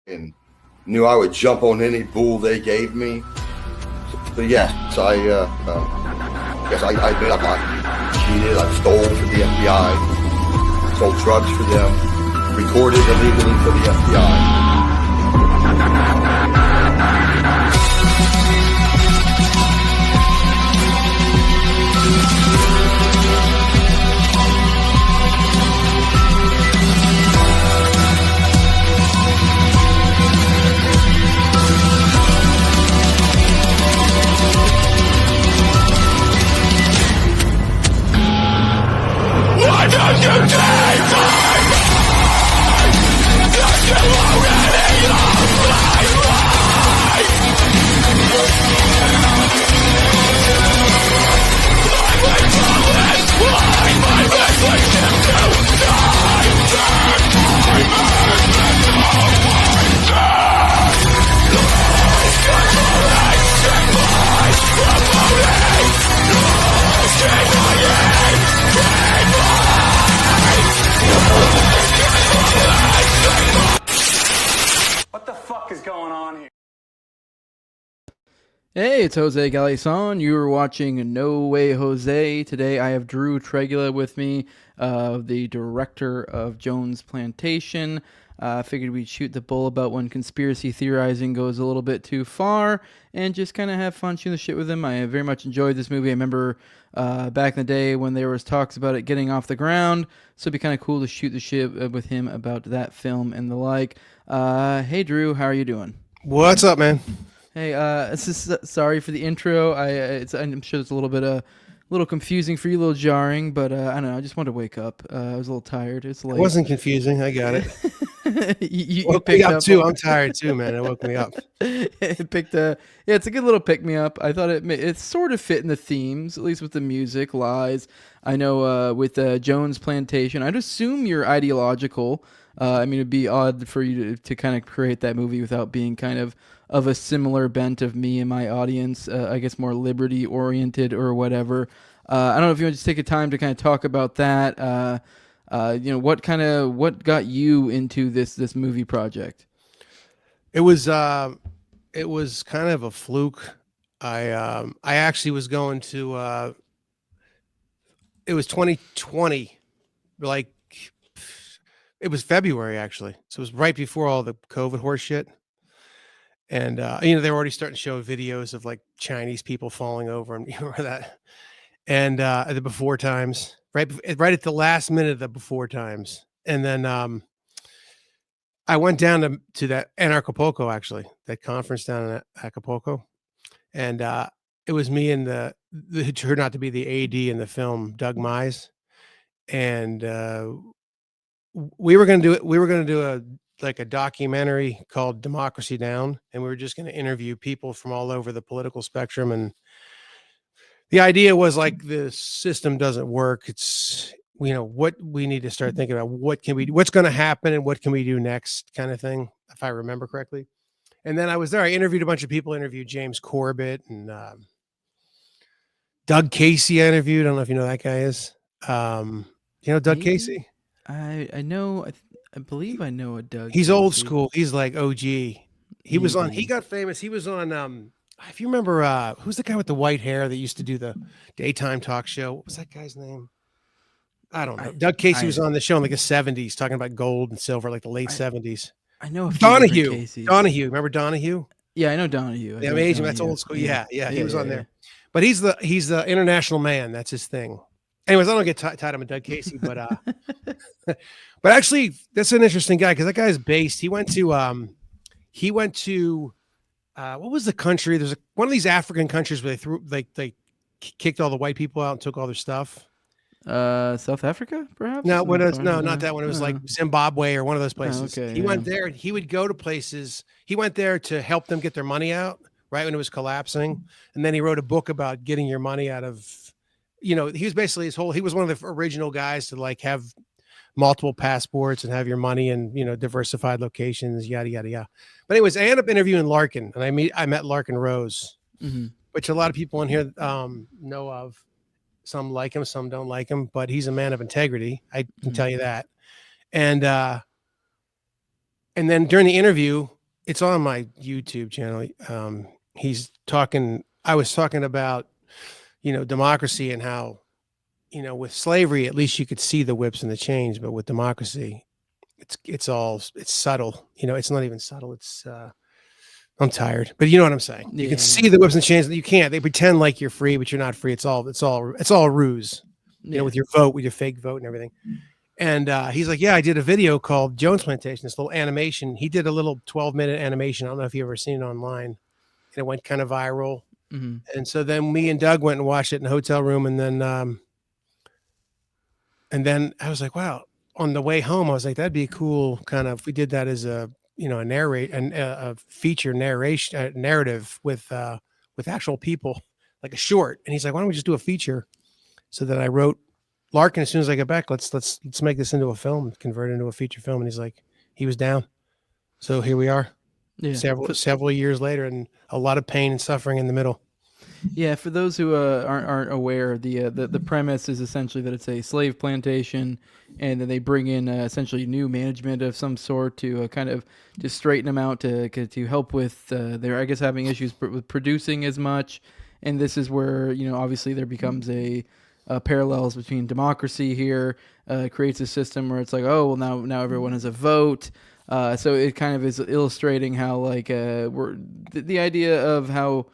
and knew I would jump on any bull they gave me. So yeah, so I admit I cheated, I stole for the FBI, sold drugs for them, recorded illegally for the FBI. Why don't you take my mind? Just to already love my life. I wait till this line, my reflection to die. I must know my death. Lose consolation, my promoting. Lose What the fuck is going on here? Hey, it's Jose Galison. You are watching No Way Jose. Today I have Drew Treglia with me, the director of Jones Plantation. I figured we'd shoot the bull about when conspiracy theorizing goes a little bit too far and just kind of have fun shooting the shit with him. I very much enjoyed this movie. I remember back in the day when there was talks about it getting off the ground, so it'd be kind of cool to shoot the shit with him about that film and the like. Hey, Drew, how are you doing? What's up, man? Hey, sorry for the intro. I'm sure it's a little confusing for you, a little jarring, but I don't know. I just wanted to wake up. I was a little tired. It's late. It wasn't confusing. I got it. you woke picked me up too. on- I'm tired too, man. It woke me up. It's a good little pick me up. I thought it sort of fit in the themes, at least with the music, lies. I know with Jones Plantation, I'd assume you're ideological. I mean, it'd be odd for you to kind of create that movie without being kind of a similar bent of me and my audience. I guess more liberty oriented or whatever. I don't know if you want to just take a time to kind of talk about that. What got you into this movie project? It was kind of a fluke. I actually was going to. It was 2020, like it was February actually, so it was right before all the COVID horse shit. And they were already starting to show videos of like Chinese people falling over, and you remember that. And the before times, right at the last minute of the before times, and then I went down to that in Acapulco, actually, that conference down in Acapulco, and it was me and the who turned out to be the AD in the film, Doug Mize, and we were going to do it. We were going to do a documentary called Democracy Down, and we were just going to interview people from all over the political spectrum. And the idea was like, the system doesn't work. It's, what we need to start thinking about, what's going to happen and what can we do next, kind of thing, if I remember correctly. And then I was there. I interviewed a bunch of people. I interviewed James Corbett and Doug Casey. I interviewed. I don't know if you know that guy is. Doug Maybe? Casey. I know. I believe I know a Doug. He's Casey. old school. He's like OG. He was on. He got famous. He was on. If you remember, who's the guy with the white hair that used to do the daytime talk show? What was that guy's name? I don't know. Doug Casey was on the show in like the 70s, talking about gold and silver, like the late 70s. I know Donahue. Donahue. Remember Donahue? Yeah, I know Donahue. Yeah, amazing. That's old school. Yeah. He was on there. But he's the international man. That's his thing. Anyways, I don't get tied up with Doug Casey, but but actually, that's an interesting guy because that guy's based. He went to what was the country? There's one of these African countries where they kicked all the white people out and took all their stuff. South Africa, perhaps? No, not that one. It was like Zimbabwe or one of those places. He went there and he would go to places. He went there to help them get their money out right when it was collapsing. And then he wrote a book about getting your money out of, he was basically he was one of the original guys to like have multiple passports and have your money in, diversified locations, yada, yada, yada. But anyways, I ended up interviewing Larkin, and I met Larkin Rose, which a lot of people in here know of. Some like him, some don't like him, but he's a man of integrity. I can tell you that. And then during the interview, It's on my YouTube channel. He's talking. I was talking about, democracy and how, with slavery, at least you could see the whips and the chains, but with democracy, it's subtle. It's not even subtle. I'm tired, but you know what I'm saying. You can see the whips and chains that you can't. They pretend like you're free, but you're not free. It's all a ruse. With your vote, with your fake vote and everything. And he's like, yeah, I did a video called Jones Plantation, this little animation. He did a little 12-minute animation. I don't know if you've ever seen it online. And it went kind of viral. Mm-hmm. And so then me and Doug went and watched it in a hotel room. And then I was like, wow, on the way home, I was like, that'd be cool. Kind of, if we did that as a feature narrative with actual people, like a short. And he's like, why don't we just do a feature? So that I wrote Larkin, as soon as I get back, let's make this into a film, convert it into a feature film. And he's like, he was down. So here we are, several years later, and a lot of pain and suffering in the middle. Yeah, for those who aren't aware, the premise is essentially that it's a slave plantation, and then they bring in essentially new management of some sort to kind of to straighten them out, to help with their, I guess, having issues with producing as much. And this is where obviously there becomes a parallels between democracy here, creates a system where it's like, oh well, now everyone has a vote. So it kind of is illustrating how like we're the idea of how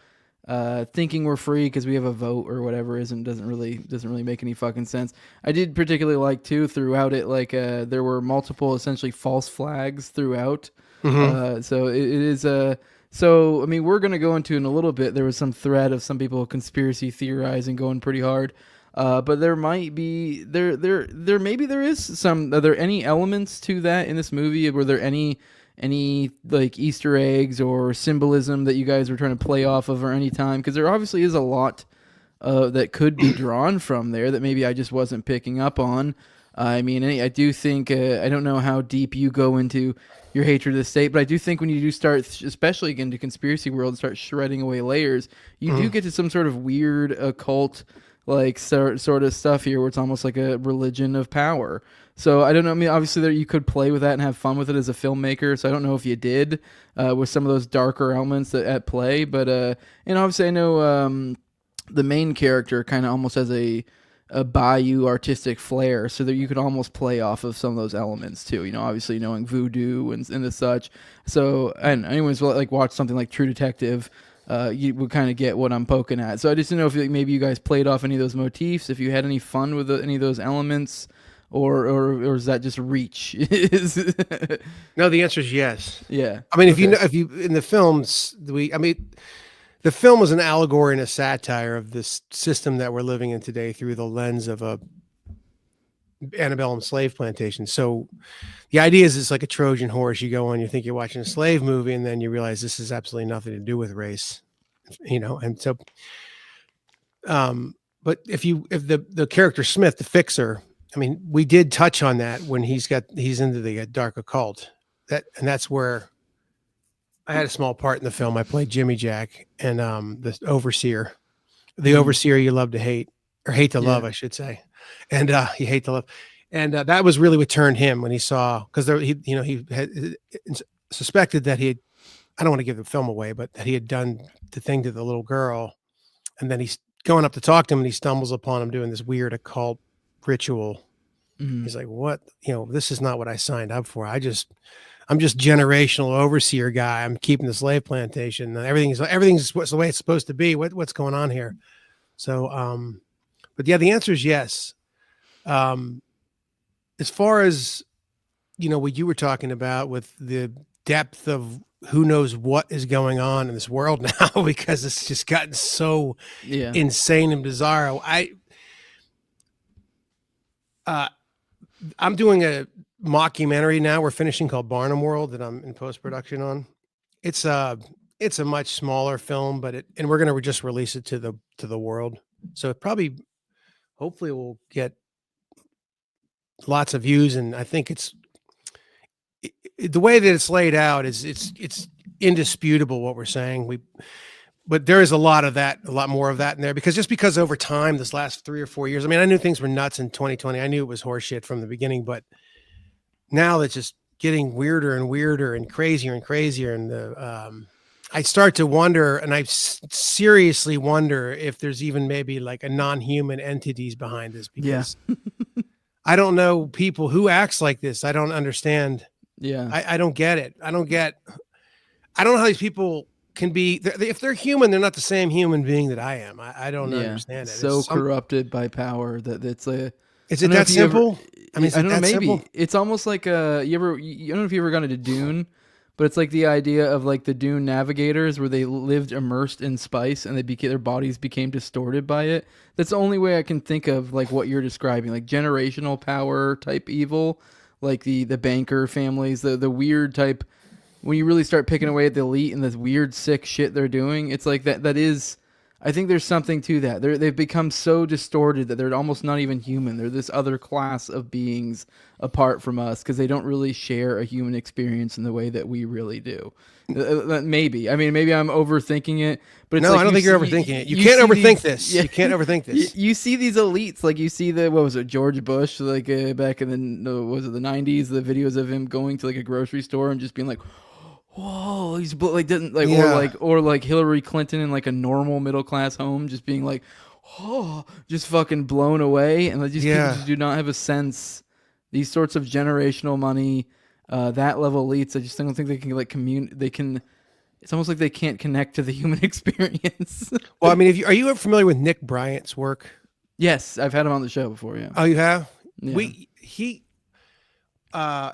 thinking we're free because we have a vote or whatever doesn't really make any fucking sense. I did particularly like too throughout it, like there were multiple essentially false flags throughout. Mm-hmm. So it is so I mean we're gonna go into in a little bit. There was some thread of some people conspiracy theorizing going pretty hard. But there might be maybe there is some. Are there any elements to that in this movie? Were there any like Easter eggs or symbolism that you guys were trying to play off of or any time? Because there obviously is a lot that could be drawn from there that maybe I just wasn't picking up on. I mean, I do think I don't know how deep you go into your hatred of the state, but I do think when you do start, especially into conspiracy world, start shredding away layers, you do get to some sort of weird occult like sort of stuff here where it's almost like a religion of power. So I don't know. I mean, obviously there you could play with that and have fun with it as a filmmaker. So I don't know if you did with some of those darker elements at play. But and obviously I know the main character kind of almost has a bayou artistic flair, so that you could almost play off of some of those elements too. Obviously knowing voodoo and the such. So and anyone's like watched something like True Detective. You would kind of get what I'm poking at. So I just didn't know if maybe you guys played off any of those motifs, if you had any fun with any of those elements, or is that just reach? No, the answer is yes. Yeah. I mean, if you in the films, the film was an allegory and a satire of this system that we're living in today through the lens of a antebellum slave plantation. So the idea is it's like a Trojan horse. You go on, you think you're watching a slave movie, and then you realize this has absolutely nothing to do with race, and so but if the character Smith, the fixer, I mean, we did touch on that when he's into the dark occult, that's where I had a small part in the film. I played Jimmy Jack and the overseer, overseer you love to hate, or hate to love, I should say. And you hate to love, and that was really what turned him when he saw, because he had suspected that I don't want to give the film away, but that he had done the thing to the little girl, and then he's going up to talk to him, and he stumbles upon him doing this weird occult ritual. Mm-hmm. He's like, "What? This is not what I signed up for. I'm just generational overseer guy. I'm keeping the slave plantation. Everything's the way it's supposed to be. What's going on here?" So, but yeah, the answer is yes. As far as, what you were talking about with the depth of who knows what is going on in this world now, because it's just gotten so insane and bizarre. I'm doing a mockumentary now. We're finishing, called Barnum World, that I'm in post-production on. It's a much smaller film, and we're going to just release it to the world. So it hopefully will get lots of views. And I think the way that it's laid out is it's indisputable what we're saying. But there is a lot more of that in there, because over time, this last 3 or 4 years, I mean, I knew things were nuts in 2020. I knew it was horseshit from the beginning, but now it's just getting weirder and weirder and crazier, and I start to wonder, and I seriously wonder if there's even maybe like a non-human entities behind this, Yeah. because I don't know people who acts like this. I don't understand. Yeah. I don't get it. I don't know how these people can be. If they're human, they're not the same human being that I am. I don't understand it. So corrupted by power that it's a. Is it that simple? I mean, I don't know. Maybe simple? it's almost like I don't know if you ever gone to Dune, but it's like the idea of like the Dune navigators where they lived immersed in spice and their bodies became distorted by it. That's the only way I can think of like what you're describing, like generational power type evil, like the banker families, the weird type. When you really start picking away at the elite and this weird sick shit they're doing, it's like that is. I think there's something to that. They've become so distorted that they're almost not even human. They're this other class of beings apart from us because they don't really share a human experience in the way that we really do. Maybe. I mean, maybe I'm overthinking it. But it's no, like I don't think you're overthinking it. You can't overthink this. Yeah. You can't overthink this. You see these elites, like you see what was it, George Bush, like back in the 90s, the videos of him going to like a grocery store and just being like, whoa, he's like didn't like or like Hillary Clinton in like a normal middle class home just being like, oh, just fucking blown away, and like, people just do not have a sense. These sorts of generational money, that level elites, I just don't think they can like They can. It's almost like they can't connect to the human experience. Well, I mean, are you familiar with Nick Bryant's work? Yes, I've had him on the show before. Yeah. Oh, you have? Yeah. I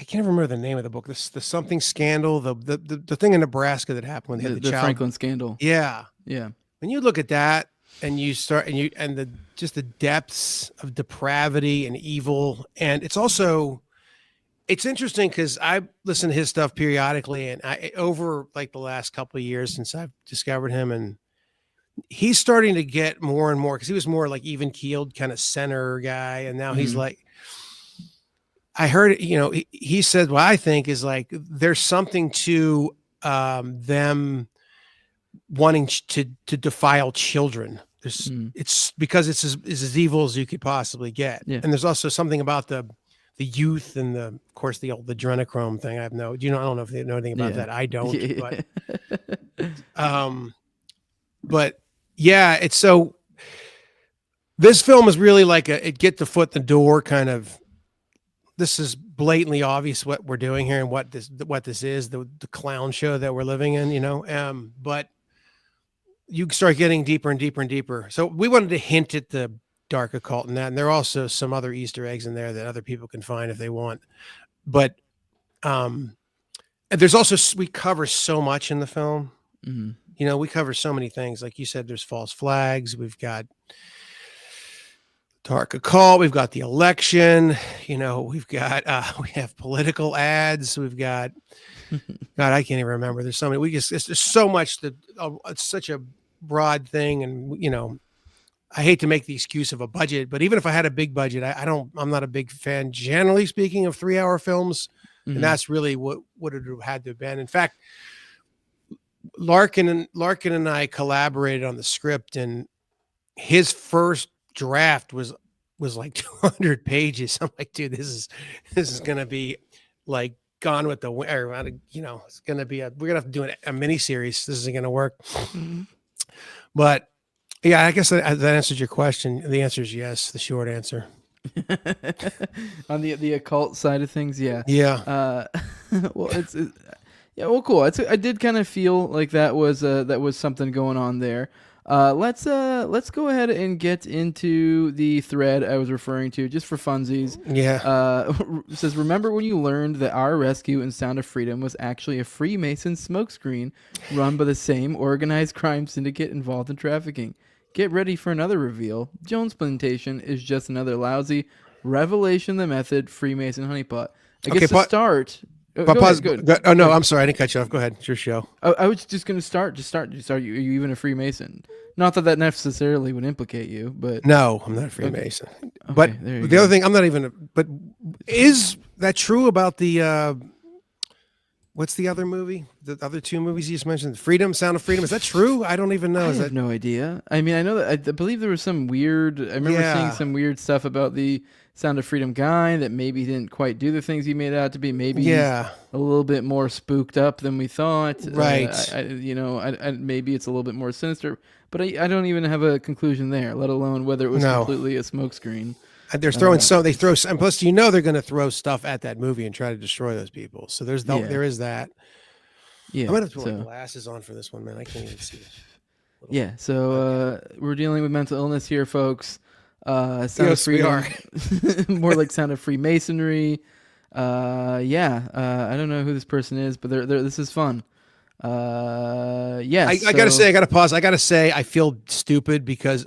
can't remember the name of the book. The something scandal, the thing in Nebraska that happened when they had the child. Franklin scandal. Yeah. Yeah. When you look at that and you start and the depths of depravity and evil, and it's interesting because I listen to his stuff periodically, and over like the last couple of years since I've discovered him, and he's starting to get more and more, because he was more like even keeled kind of center guy, and now he's like. I heard, he said what I think is like there's something to them wanting to defile children. It's because it's as evil as you could possibly get. Yeah. And there's also something about the youth and of course the adrenochrome thing. I don't know if they know anything about that. I don't. Yeah. But yeah, it's so. This film is really like it get the foot in the door kind of. This is blatantly obvious what we're doing here and what this is, the clown show that we're living in, but you start getting deeper and deeper and deeper. So we wanted to hint at the dark occult and that, and there are also some other Easter eggs in there that other people can find if they want. But there's also, we cover so much in the film. Mm-hmm. We cover so many things. Like you said, there's false flags. We've got dark occult. We've got the election. We've got we have political ads. We've got God. I can't even remember. There's so many. There's so much that it's such a broad thing, and I hate to make the excuse of a budget, but even if I had a big budget, I'm not a big fan, generally speaking, of 3-hour films, and that's really what it had to have been. In fact, Larkin and I collaborated on the script, and his first draft was like 200 pages. I'm like, dude, this is gonna be like Gone with the Wind. It's gonna be we're gonna have to do a mini series. This isn't gonna work. Mm-hmm. But yeah, I guess that answers your question. The answer is yes. The short answer. On the occult side of things, yeah. Yeah. Well, yeah. Well, cool. I did kind of feel like that was something going on there. Let's go ahead and get into the thread I was referring to, just for funsies. Yeah. It says, remember when you learned that our rescue in Sound of Freedom was actually a Freemason smokescreen run by the same organized crime syndicate involved in trafficking? Get ready for another reveal. Jones Plantation is just another lousy Revelation the Method Freemason honeypot. I guess to start... Go ahead. Oh no, I'm sorry, I didn't cut you off. Go ahead, it's your show. I was just going to start. Are you even a Freemason? Not that necessarily would implicate you, but no, I'm not a Freemason. Okay, but the other thing, I'm not even. But is that true about the what's the other movie? The other two movies you just mentioned, Freedom, Sound of Freedom. Is that true? I don't even know. I Is have that no idea. I mean, I know that I believe there was some weird. I remember seeing some weird stuff about the Sound of Freedom guy that maybe didn't quite do the things he made out to be. Maybe he's a little bit more spooked up than we thought. Right. Maybe it's a little bit more sinister. But I don't even have a conclusion there, let alone whether it was completely a smokescreen. They're throwing they throw, and plus they're going to throw stuff at that movie and try to destroy those people. So there is that. Yeah, I'm gonna have to put my glasses on for this one, man. I can't even see this. Yeah, so we're dealing with mental illness here, folks. Sound of Freedom, more like Sound of Freemasonry. I don't know who this person is, but this is fun. I gotta pause. I gotta say, I feel stupid because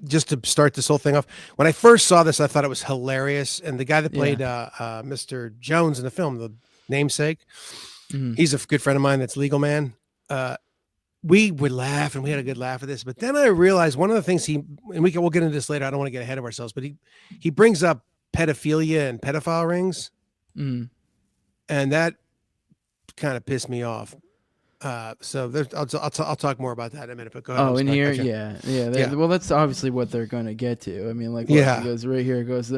just to start this whole thing off, when I first saw this, I thought it was hilarious. And the guy that played Mr. Jones in the film, the namesake, he's a good friend of mine. That's Legal Man. We would laugh and we had a good laugh at this, but then I realized one of the things we'll get into this later. I don't want to get ahead of ourselves, but he brings up pedophilia and pedophile rings. And that kind of pissed me off. So I'll talk more about that in a minute, but go ahead. Oh, in here. Yeah. Well, that's obviously what they're going to get to. I mean, it goes right here. It goes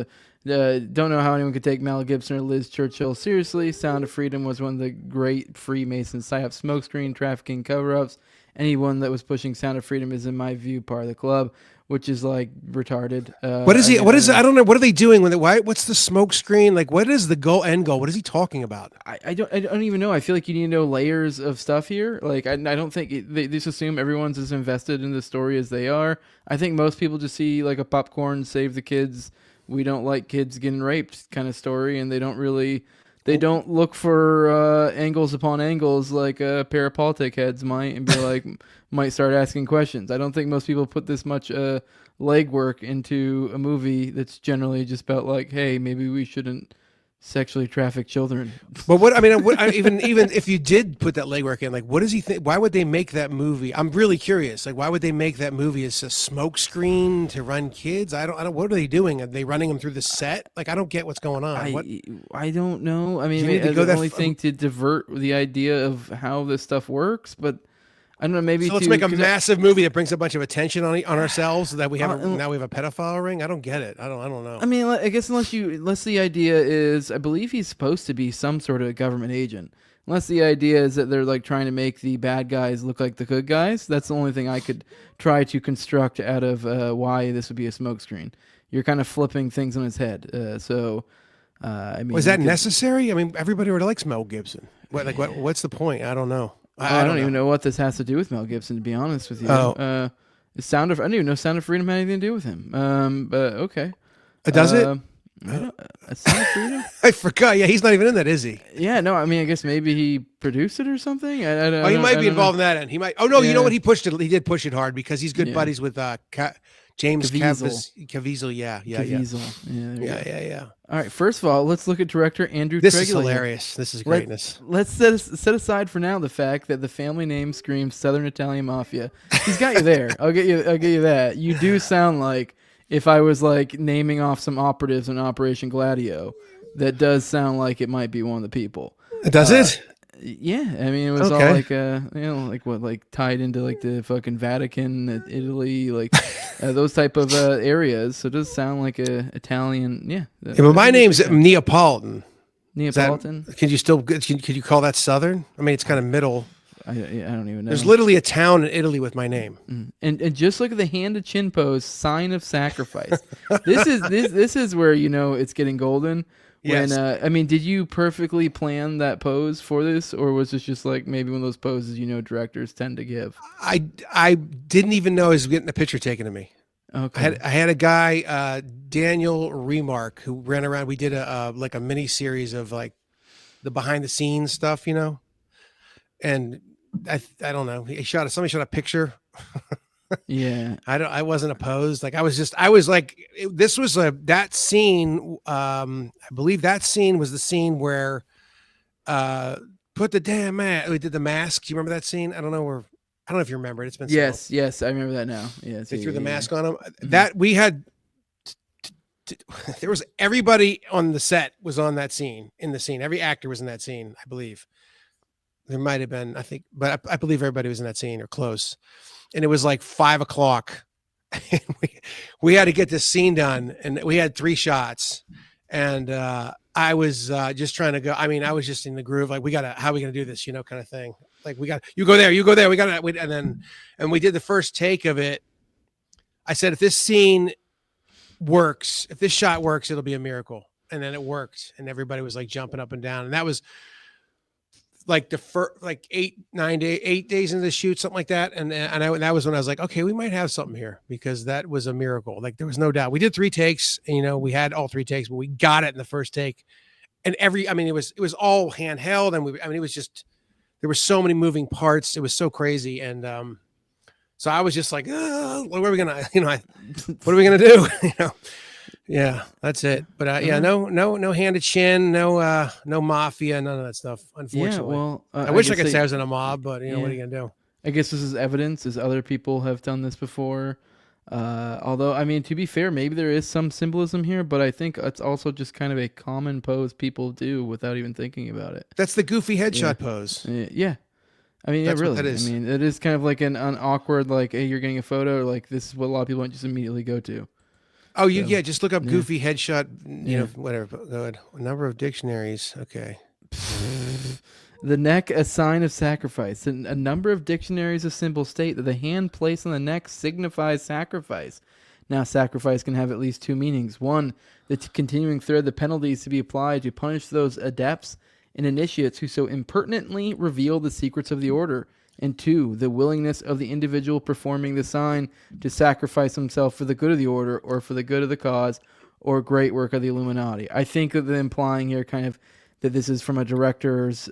don't know how anyone could take Mel Gibson or Liz Churchill seriously. Sound of Freedom was one of the great Freemason psyop smokescreen trafficking cover-ups. Anyone that was pushing Sound of Freedom is, in my view, part of the club, which is like retarded. I don't know. What are they doing with it? What's the smoke screen? Like, what is the end goal? What is he talking about? I don't even know. I feel like you need to know layers of stuff here. Like, I don't think they just assume everyone's as invested in the story as they are. I think most people just see like a popcorn, save the kids, we don't like kids getting raped kind of story, and they don't look for angles upon angles like parapolitic heads might, and be like, might start asking questions. I don't think most people put this much legwork into a movie that's generally just about like, hey, maybe we shouldn't sexually traffic children. But even if you did put that legwork in, like, what does he think? Why would they make that movie? I'm really curious. Like, why would they make that movie as a smoke screen to run kids? I don't. What are they doing? Are they running them through the set? Like, I don't get what's going on. I don't know. I mean, it's the only thing to divert the idea of how this stuff works, but I don't know. Maybe let's make a massive movie that brings a bunch of attention on ourselves, so that we have now we have a pedophile ring. I don't get it. I don't know. I mean, I guess unless the idea is, I believe he's supposed to be some sort of government agent. Unless the idea is that they're like trying to make the bad guys look like the good guys. That's the only thing I could try to construct out of why this would be a smokescreen. You're kind of flipping things on his head. I mean, was that necessary? I mean, everybody already likes Mel Gibson. What's the point? I don't know. I don't even know what this has to do with Mel Gibson, to be honest with you. I didn't even know Sound of Freedom had anything to do with him. But okay. Does it? Sound of Freedom? I forgot. Yeah, he's not even in that, is he? Yeah, no. I mean, I guess maybe he produced it or something. He might be involved in that end. He might. Oh no, you know what? He pushed it. He did push it hard because he's good buddies with James Caviezel. Yeah. All right. First of all, let's look at director Andrew Treglia. This is hilarious. This is greatness. Let's set aside for now the fact that the family name screams Southern Italian Mafia. He's got you there. I'll get you that. You do sound like, if I was like naming off some operatives in Operation Gladio, that does sound like it might be one of the people. Does it? Yeah, I mean, it was all like tied into like the fucking Vatican, Italy, like those type of areas. So it does sound like a Italian. Yeah. But my name's Neapolitan. Neapolitan. Could you call that Southern? I mean, it's kind of middle. I don't even know. There's literally a town in Italy with my name. And just look at the hand to chin pose, sign of sacrifice. This is where it's getting golden. When, yes. I mean, did you perfectly plan that pose for this, or was this just like maybe one of those poses directors tend to give? I didn't even know I was getting a picture taken of me. Okay. I had a guy, Daniel Remark, who ran around. We did a mini series of like the behind the scenes stuff, and I don't know. Somebody shot a picture. Yeah, I wasn't opposed. Like this was that scene. I believe that scene was the scene where, put the damn mask. We did the mask. Do you remember that scene? I don't know if you remember it. It's been yes, I remember that now. Yes, they threw the mask on him. That we had. There was everybody on the set was on that scene. In the scene, every actor was in that scene. I believe. There might have been, I think, but I believe everybody was in that scene or close. And it was like 5:00. And we had to get this scene done, and we had 3 shots. And I was just trying to go. I mean, I was just in the groove. Like, how are we gonna do this? Kind of thing. Like, you go there, you go there. And we did the first take of it. I said, if this scene works, if this shot works, it'll be a miracle. And then it worked, and everybody was like jumping up and down. And that was like the first, like 8 days into the shoot, something like that. And that was when I was like, okay, we might have something here, because that was a miracle. Like, there was no doubt. We did 3 takes, and, we had all 3 takes, but we got it in the first take. And it was all handheld, and it was just, there were so many moving parts. It was so crazy. And so I was just like, what are we gonna, what are we gonna do? Yeah, that's it. But yeah, no hand to chin, no mafia, none of that stuff. Unfortunately, Yeah, well, I wish I could say I was in a mob, but what are you gonna do? I guess this is evidence, as other people have done this before. Although, I mean, to be fair, maybe there is some symbolism here, but I think it's also just kind of a common pose people do without even thinking about it. That's the goofy headshot pose. Yeah. I mean, That's really. what that is. I mean, it is kind of like an awkward, like, hey, you're getting a photo. Like, this is what a lot of people just immediately go to. Oh, just look up goofy headshot, whatever. Go ahead. Number of dictionaries. Okay. The neck, a sign of sacrifice. A number of dictionaries of symbols state that the hand placed on the neck signifies sacrifice. Now, sacrifice can have at least 2 meanings. 1, the continuing thread, the penalties to be applied to punish those adepts and initiates who so impertinently reveal the secrets of the order. And 2, the willingness of the individual performing the sign to sacrifice himself for the good of the order, or for the good of the cause, or great work of the Illuminati. I think that the implying here kind of that this is from a director's,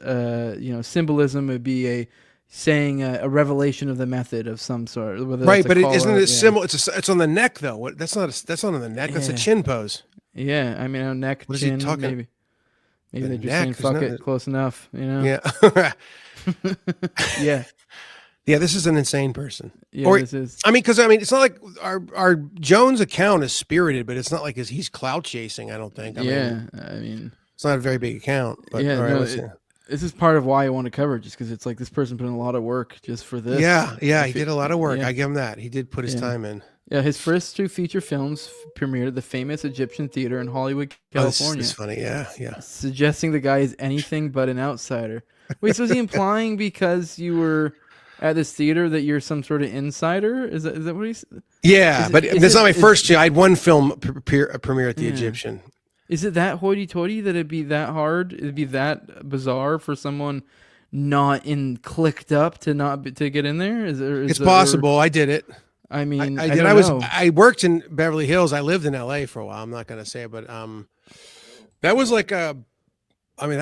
symbolism. Would be saying a revelation of the method of some sort. Right, but isn't it symbol? It's on the neck though. That's not on the neck. That's a chin pose. Yeah, I mean, on neck, what chin, is he talking? Maybe they're just saying fuck it, close enough, Yeah. Yeah. Yeah, this is an insane person. Yeah, this is. I mean, it's not like our Jones account is spirited, but it's not like he's clout chasing. I don't think. I mean, it's not a very big account. But this is part of why I want to cover it, just because it's like this person put in a lot of work just for this. Yeah, he did a lot of work. I give him that. He did put his time in. Yeah, his first 2 feature films premiered at the famous Egyptian Theater in Hollywood, California. This is funny, yeah. Suggesting the guy is anything but an outsider. Wait, so is he implying because you were at this theater that you're some sort of insider? Is that what he's? Yeah, but that's not my first. I had 1 film premiere at the Egyptian. Is it that hoity-toity that it'd be that hard? It'd be that bizarre for someone not clicked up to get in there? It's possible. I did it. I mean, I did. I worked in Beverly Hills. I lived in LA for a while. I'm not going to say it, but that was like I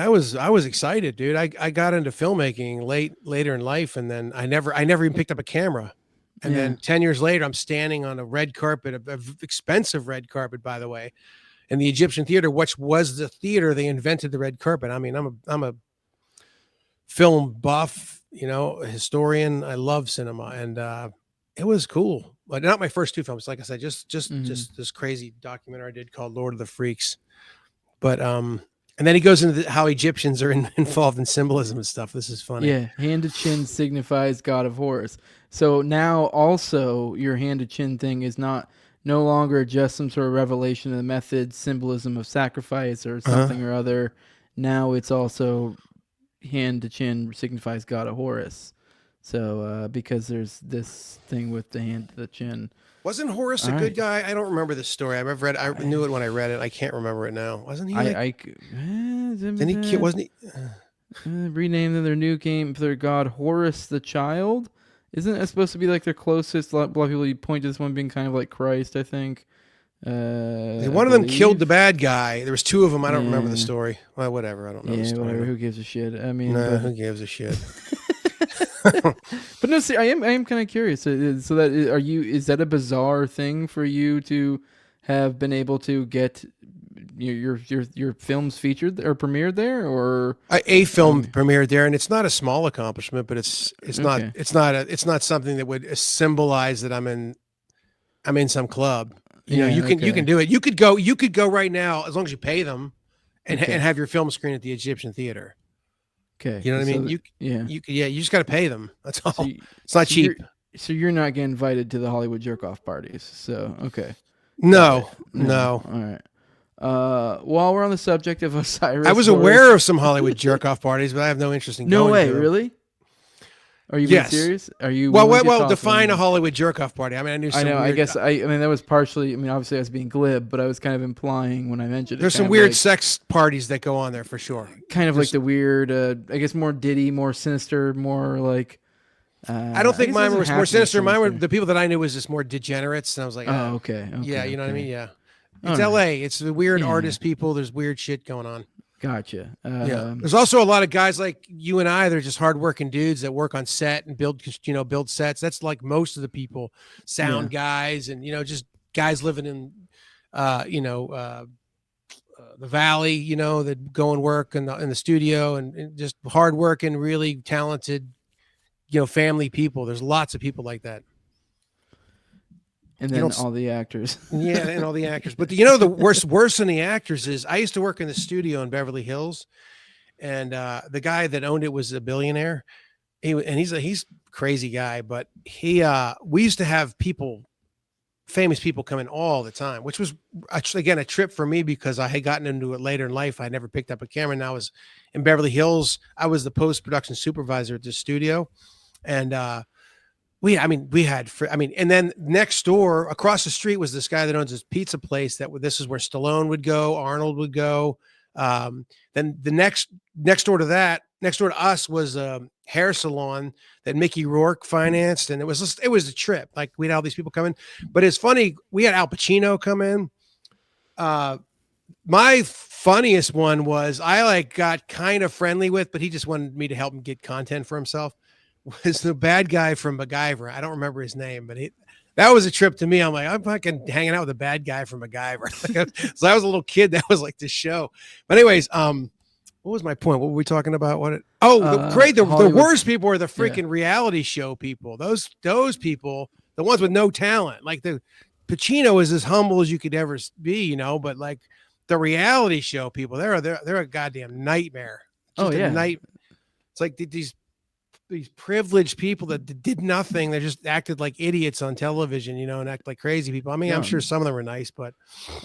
was excited, dude. I got into filmmaking later in life, and then I never even picked up a camera. And then 10 years later, I'm standing on a red carpet, a expensive red carpet, by the way, in the Egyptian Theater, which was the theater they invented the red carpet. I mean, I'm a film buff, a historian. I love cinema, and it was cool, but not my first 2 films. Like I said, just this crazy documentary I did called Lord of the Freaks. But and then he goes into how Egyptians are involved in symbolism and stuff. This is funny. Yeah, hand to chin signifies God of Horus. So now also your hand to chin thing is no longer just some sort of revelation of the method, symbolism of sacrifice or something or other. Now it's also hand to chin signifies God of Horus. So, because there's this thing with the hand to the chin. Wasn't Horus a good guy? I don't remember this story. I knew it when I read it. I can't remember it now. Wasn't he? Wasn't he? Renamed their new game for their god Horus the Child. Isn't it supposed to be like their closest? A lot of people point to this one being kind of like Christ, I think. One of them killed the bad guy. There was 2 of them. I don't remember the story. Well, whatever. I don't know the story. Whatever. Who gives a shit? I mean, who gives a shit? But no, see, I am kind of curious. So that is that a bizarre thing for you to have been able to get your films featured or premiered there, or a film premiered there? And it's not a small accomplishment, but it's not something that would symbolize that I'm in some club. You can do it. You could go right now, as long as you pay them, and have your film screen at the Egyptian Theater. Okay. You know what I mean? You just got to pay them. That's all. So It's not cheap. So you're not getting invited to the Hollywood jerk off parties. So okay. No. All right. While we're on the subject of Osiris, I was aware of some Hollywood jerk off parties, but I have no interest in No going way, to them. really? Are you being serious? Are you well? Define a Hollywood jerk off party. I mean, I knew. I know. I guess. I mean, that was partially. I mean, obviously, I was being glib, but I was kind of implying when I mentioned it. There's some weird sex parties that go on there for sure. Kind of like the weird. I guess more Diddy, more Sinister, more like. I don't think mine was more Sinister. Mine were the people that I knew was just more degenerates, and I was like, oh, okay. Yeah, you know what I mean. Yeah, it's L.A. It's the weird artist people. There's weird shit going on. Gotcha. Yeah. There's also a lot of guys like you and I. They're just hardworking dudes that work on set and build sets. That's like most of the people, sound guys, and just guys living in, the valley. That go and work in the studio and just hardworking, really talented, family people. There's lots of people like that. And then all the actors. Yeah, and all the actors. But the worse than the actors is I used to work in the studio in Beverly Hills, and the guy that owned it was a billionaire. He's a crazy guy, but we used to have famous people come in all the time, which was again a trip for me because I had gotten into it later in life. I never picked up a camera, and I was in Beverly Hills. I was the post-production supervisor at the studio, and and then next door, across the street was this guy that owns this pizza place this is where Stallone would go, Arnold would go. Then the next door to us was a hair salon that Mickey Rourke financed. And it was a trip. Like we had all these people come in, but it's funny. We had Al Pacino come in. My funniest one was I got kind of friendly with, but he just wanted me to help him get content for himself. Was the bad guy from MacGyver. I don't remember his name, but that was a trip to me. I'm like, I'm fucking hanging out with the bad guy from MacGyver. So I was a little kid that was like this show. But anyways, what was my point? What were we talking about? The worst people are the freaking reality show people. Those people, the ones with no talent. Like the Pacino is as humble as you could ever be, but like the reality show people, they're a goddamn nightmare. Just a night. It's like these privileged people that did nothing. They just acted like idiots on television, and act like crazy people. I mean, I'm sure some of them were nice, but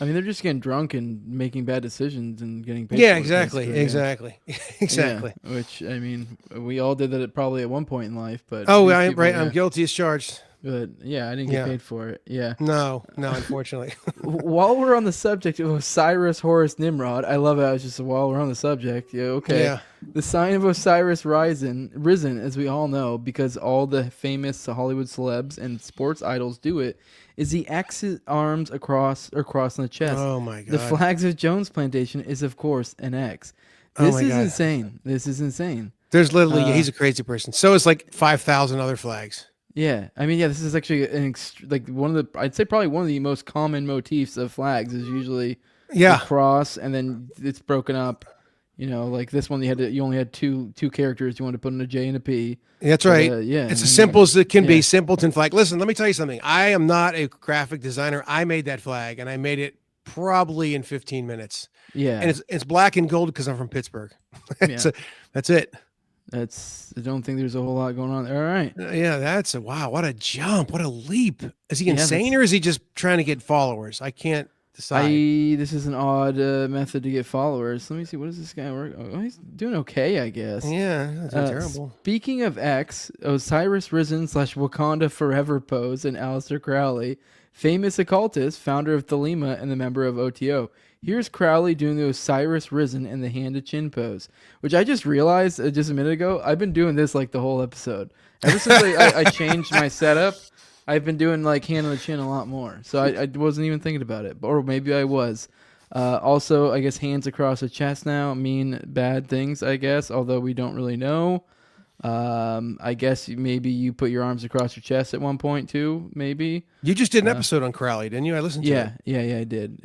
I mean, they're just getting drunk and making bad decisions and getting paid. Yeah, exactly. Yeah, which I mean, we all did that probably at one point in life, but I'm guilty as charged. But I didn't get paid for it. Yeah. No, unfortunately. While we're on the subject of Osiris, Horus, Nimrod, I love how it's just while we're on the subject. Yeah, okay. Yeah. The sign of Osiris risen, as we all know, because all the famous Hollywood celebs and sports idols do it, is the X arms across on the chest. Oh my God. The flags of Jones Plantation is of course an X. This is insane. This is insane. There's literally he's a crazy person. So it's like 5,000 other flags. Yeah, I mean, this is actually I'd say probably one of the most common motifs of flags is usually the cross, and then it's broken up. Like this one, you only had two characters. You wanted to put in a J and a P. That's right. It's as simple as it can be. Simpleton flag. Listen, let me tell you something. I am not a graphic designer. I made that flag, and I made it probably in 15 minutes. Yeah, and it's black and gold because I'm from Pittsburgh. That's it. I don't think there's a whole lot going on there. All right. Yeah, wow. What a jump. What a leap. Is he insane or is he just trying to get followers? I can't decide. This is an odd method to get followers. Let me see. What does this guy work? Oh, he's doing okay, I guess. Yeah, that's not terrible. Speaking of X, Osiris Risen / Wakanda Forever pose and Aleister Crowley, famous occultist, founder of Thelema and the member of OTO. Here's Crowley doing the Osiris Risen and the hand to chin pose, which I just realized just a minute ago. I've been doing this like the whole episode. Ever since I changed my setup, I've been doing like hand on the chin a lot more. So I wasn't even thinking about it, or maybe I was. Also, I guess hands across the chest now mean bad things, I guess, although we don't really know. I guess maybe you put your arms across your chest at one point too, maybe. You just did an episode on Crowley, didn't you? I listened to it. Yeah, I did.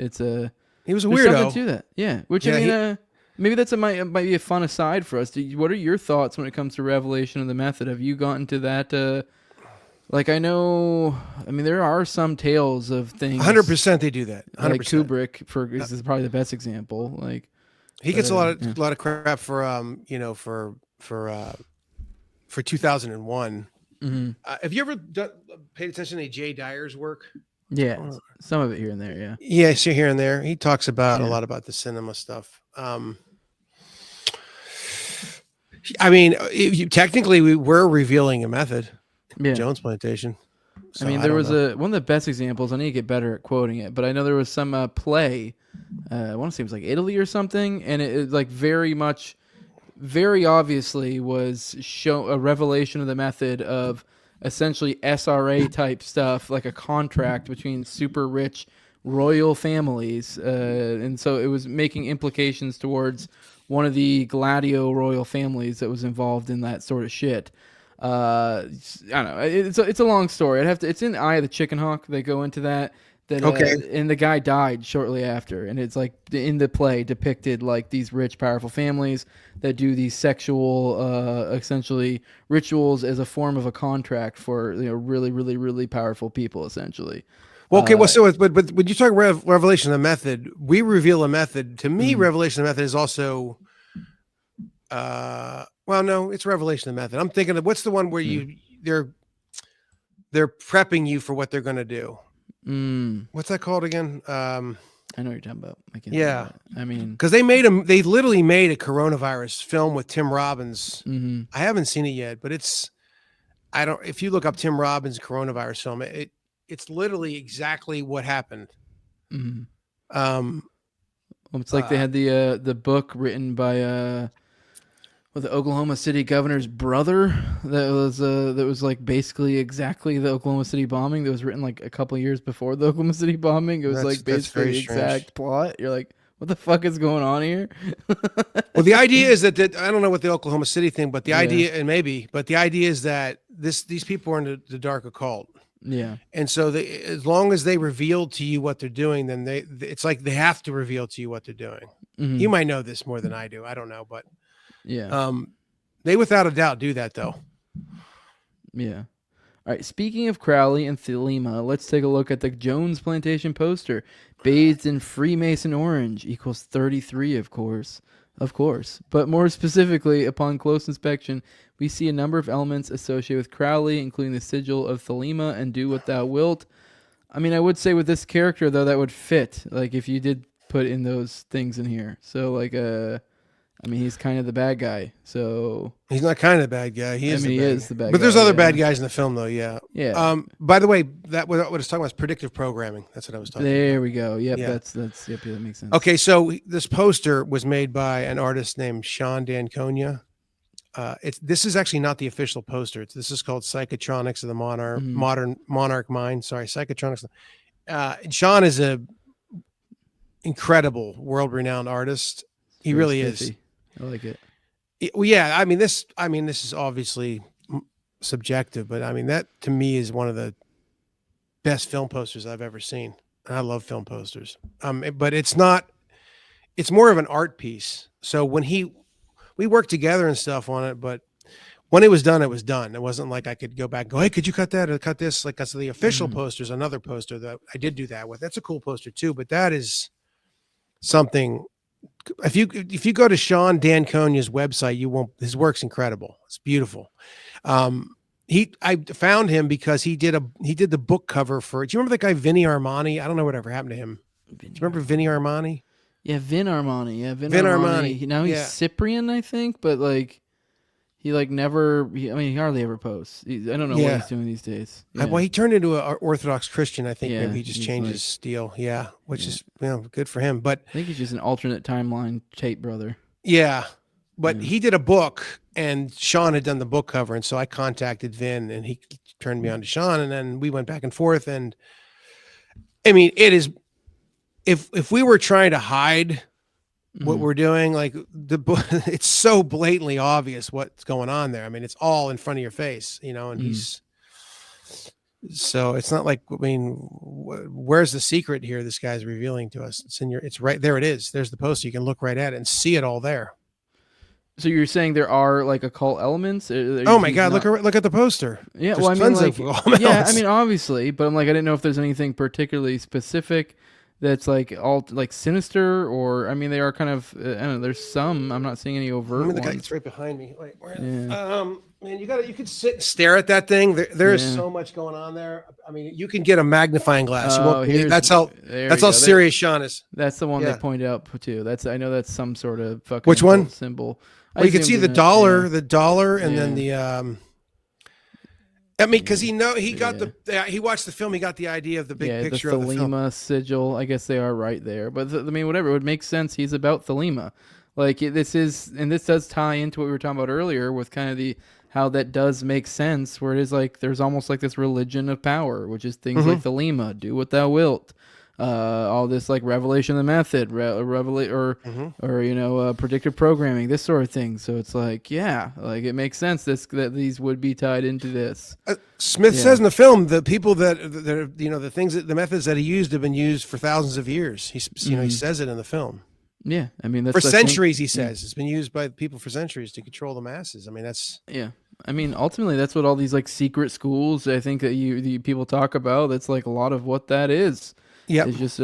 He was a weirdo. Something to that. Yeah. Which, I mean, maybe might be a fun aside for us. What are your thoughts when it comes to revelation of the method? Have you gotten to that? There are some tales of things. 100% they do that. 100%. Like Kubrick, is probably the best example. Like he gets a lot of crap for for 2001. Mm-hmm. Have you ever paid attention to Jay Dyer's work? Yeah, some of it here and there. Yeah. Yeah, so here and there. He talks about a Yeah. lot about the cinema stuff. I mean, technically, we're revealing a method. Yeah. Jones Plantation. So I mean, there was one of the best examples. I need to get better at quoting it, but I know there was some play. I want to say it was like Italy or something, and it like very obviously was a revelation of the method of essentially SRA type stuff, like a contract between super rich royal families, and so it was making implications towards one of the Gladio royal families that was involved in that sort of shit. I don't know. It's a long story. It's in Eye of the Chicken Hawk. They go into that. Okay. And the guy died shortly after, and it's like in the play depicted like these rich, powerful families that do these sexual, essentially rituals as a form of a contract for really, really, really powerful people, essentially. Well, okay. But when you talk revelation of the method, we reveal a method. To me, revelation of the method is also. Well, no, it's revelation of the method. I'm thinking of what's the one where they're prepping you for what they're going to do. What's that called again? I know what you're talking about. I mean, because they literally made a coronavirus film with Tim Robbins. Mm-hmm. I haven't seen it yet, but if you look up Tim Robbins coronavirus film, it's literally exactly what happened. Mm-hmm. Well, it's like they had the book written by the Oklahoma City governor's brother that was like basically exactly the Oklahoma City bombing that was written like a couple years before the Oklahoma City bombing. It was like basically the exact plot. You're like, what the fuck is going on here? Well, the idea is that I don't know what the Oklahoma City thing, but the idea, and maybe, but the idea is that these people are in the dark occult. Yeah. And so as long as they reveal to you what they're doing, then it's like they have to reveal to you what they're doing. Mm-hmm. You might know this more than I do. I don't know, but yeah. They without a doubt do that though. Yeah. All right. Speaking of Crowley and Thelema, let's take a look at the Jones Plantation poster. Bathed in Freemason orange equals 33, of course. But more specifically, upon close inspection, we see a number of elements associated with Crowley, including the sigil of Thelema and Do What Thou Wilt. I mean, I would say with this character, though, that would fit, like, if you did put in those things in here. So, like, I mean, he's kind of the bad guy. So he's not kind of the bad guy. He is the bad guy. But there's other bad guys in the film, though. Yeah. Yeah. By the way, what I was talking about is predictive programming. That's what I was talking about. There we go. Yep. Yeah. That's yep. That makes sense. Okay. So this poster was made by an artist named Sean D'Anconia. This is actually not the official poster. This is called Psychotronics of the Modern Monarch Mind. Sorry, Psychotronics. Sean is a incredible, world-renowned artist. He really is. I like it. Well, yeah. I mean, this is obviously subjective, but I mean that to me is one of the best film posters I've ever seen. And I love film posters. But it's not. It's more of an art piece. So when we worked together and stuff on it, but when it was done, it was done. It wasn't like I could go back and go, hey, could you cut that or cut this? Like that's the official poster is another poster that I did do that with. That's a cool poster too, but that is something. If you go to Sean D'Anconia's website, his work's incredible. It's beautiful. I found him because he did the book cover for. Do you remember that guy Vinny Armani? I don't know whatever happened to him. Do you remember Vinny Armani? Yeah, Vin Armani. Yeah, Vin Armani. Now he's Cyprian, I think, but like he like never. He hardly ever posts. I don't know what he's doing these days. Yeah. Well, he turned into an Orthodox Christian. I think Yeah, maybe he just changed his steel. Yeah, which is good for him. But I think he's just an alternate timeline tape brother. Yeah, but he did a book, and Sean had done the book cover, and so I contacted Vin, and he turned me on to Sean, and then we went back and forth. And I mean, it is. If we were trying to hide what we're doing, like the book, it's so blatantly obvious what's going on there. I mean, it's all in front of your face, and so it's not like, I mean, where's the secret here? This guy's revealing to us. It's right there. It is. There's the poster. You can look right at it and see it all there. So you're saying there are like occult elements? Oh my God! Look at the poster. Yeah, there's well, I mean, like, I mean, obviously, but I'm like, I didn't know if there's anything particularly specific that's like all like Sinister, or I mean, they are kind of. I don't know. There's some. I'm not seeing any overt Remember the guy ones. that's right behind me. Wait, where? Yeah. Man, you could sit and stare at that thing. There is Yeah. so much going on there. I mean, you can get a magnifying glass. You Oh, won't believe. here's That's how there that's you how go. serious Sean is. That's the one Yeah. they pointed out too. I know that's some sort of fucking Which one? occult symbol. Well, you can see the dollar, and then the I mean, because he got he watched the film. He got the idea of the big picture the of the film. Thelema sigil. I guess they are right there, but I mean, whatever. It would make sense. He's about Thelema. Like this does tie into what we were talking about earlier with kind of how that does make sense. Where it is like there's almost like this religion of power, which is things like Thelema, do what thou wilt. All this like revelation of the method, predictive programming, this sort of thing. So it's like, like it makes sense that these would be tied into this. Smith says in the film the people that the methods that he used have been used for thousands of years. He says it in the film. Yeah, I mean that's for centuries. He says it's been used by people for centuries to control the masses. I mean I mean, ultimately, that's what all these like secret schools. I think that the people talk about. That's like a lot of what that is. Yeah, it's just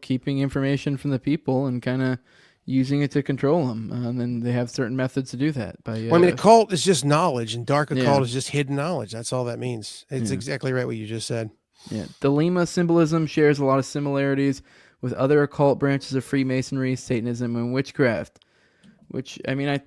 keeping information from the people and kind of using it to control them, and then they have certain methods to do that. I mean, occult is just knowledge, and dark occult is just hidden knowledge. That's all that means. It's exactly right what you just said. Yeah, Thelema symbolism shares a lot of similarities with other occult branches of Freemasonry, Satanism, and witchcraft. Which I mean,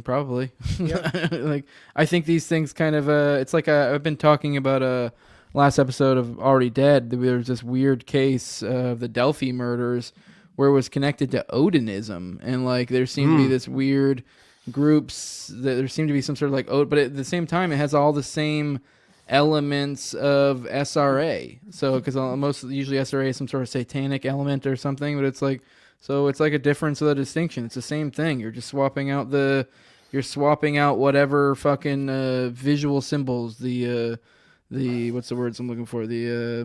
probably. Yep. Like I think these things kind of it's like I've been talking about last episode of Already Dead. There was this weird case of the Delphi murders where it was connected to Odinism, and like there seemed to be this weird groups that there seemed to be some sort of like but at the same time it has all the same elements of SRA. So because usually SRA is some sort of satanic element or something, but it's like a difference of the distinction. It's the same thing. You're just swapping out whatever fucking visual symbols, the what's the words I'm looking for? The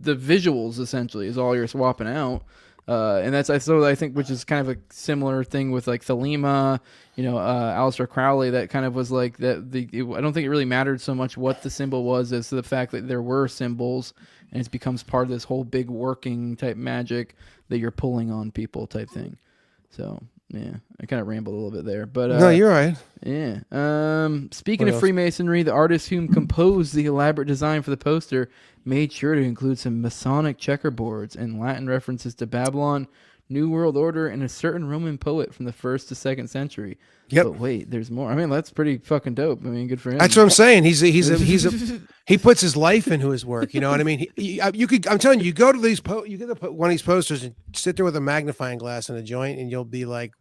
visuals essentially is all you're swapping out. And I think, which is kind of a similar thing with like Thelema, Aleister Crowley, that kind of was like that. I don't think it really mattered so much what the symbol was as to the fact that there were symbols, and it becomes part of this whole big working type magic that you're pulling on people type thing. So yeah, I kind of rambled a little bit there, but no, you're right. Yeah. Speaking of Freemasonry, the artist who composed the elaborate design for the poster made sure to include some Masonic checkerboards and Latin references to Babylon, New World Order, and a certain Roman poet from the 1st to 2nd century. Yep. But wait, there's more. I mean, that's pretty fucking dope. I mean, good for him. That's what I'm saying. He puts his life into his work. You know what I mean? I'm telling you, you go to one of these posters and sit there with a magnifying glass and a joint, and you'll be like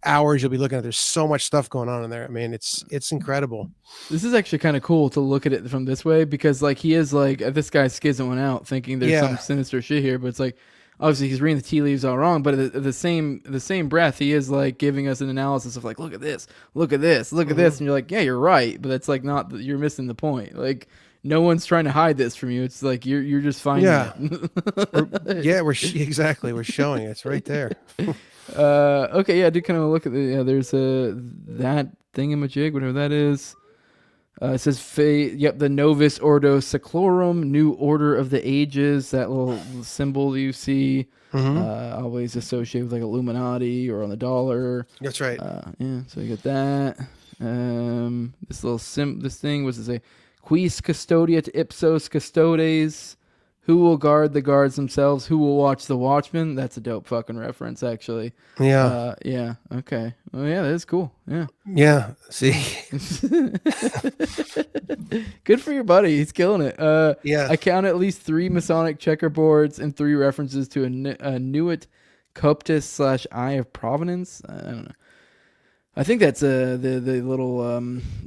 hours. You'll be looking at. There's so much stuff going on in there. I mean, it's incredible. This is actually kind of cool to look at it from this way, because like he is like this guy's skizzing one out, thinking there's some sinister shit here, but it's like. Obviously, he's reading the tea leaves all wrong, but at the same breath, he is like giving us an analysis of like, look at this, look at this, look at this, and you're like, yeah, you're right, but that's like not you're missing the point. Like, no one's trying to hide this from you. It's like you're just finding it. We're showing it. It's right there. Okay, yeah, I did kind of look at there's that thingamajig, whatever that is. It says, the Novus Ordo Seclorum, New Order of the Ages, that little symbol you see, always associated with like Illuminati or on the dollar. That's right. So you get that. This little this thing was to say, Quis custodiet ipsos custodes. Who will guard the guards themselves? Who will watch the watchmen? That's a dope fucking reference, actually. Yeah. Yeah. Okay. Oh, yeah, that is cool. Yeah. Yeah. See. Good for your buddy. He's killing it. Yeah. I count at least 3 Masonic checkerboards and 3 references to a Nuit Coptus / Eye of Providence. I don't know. I think that's the little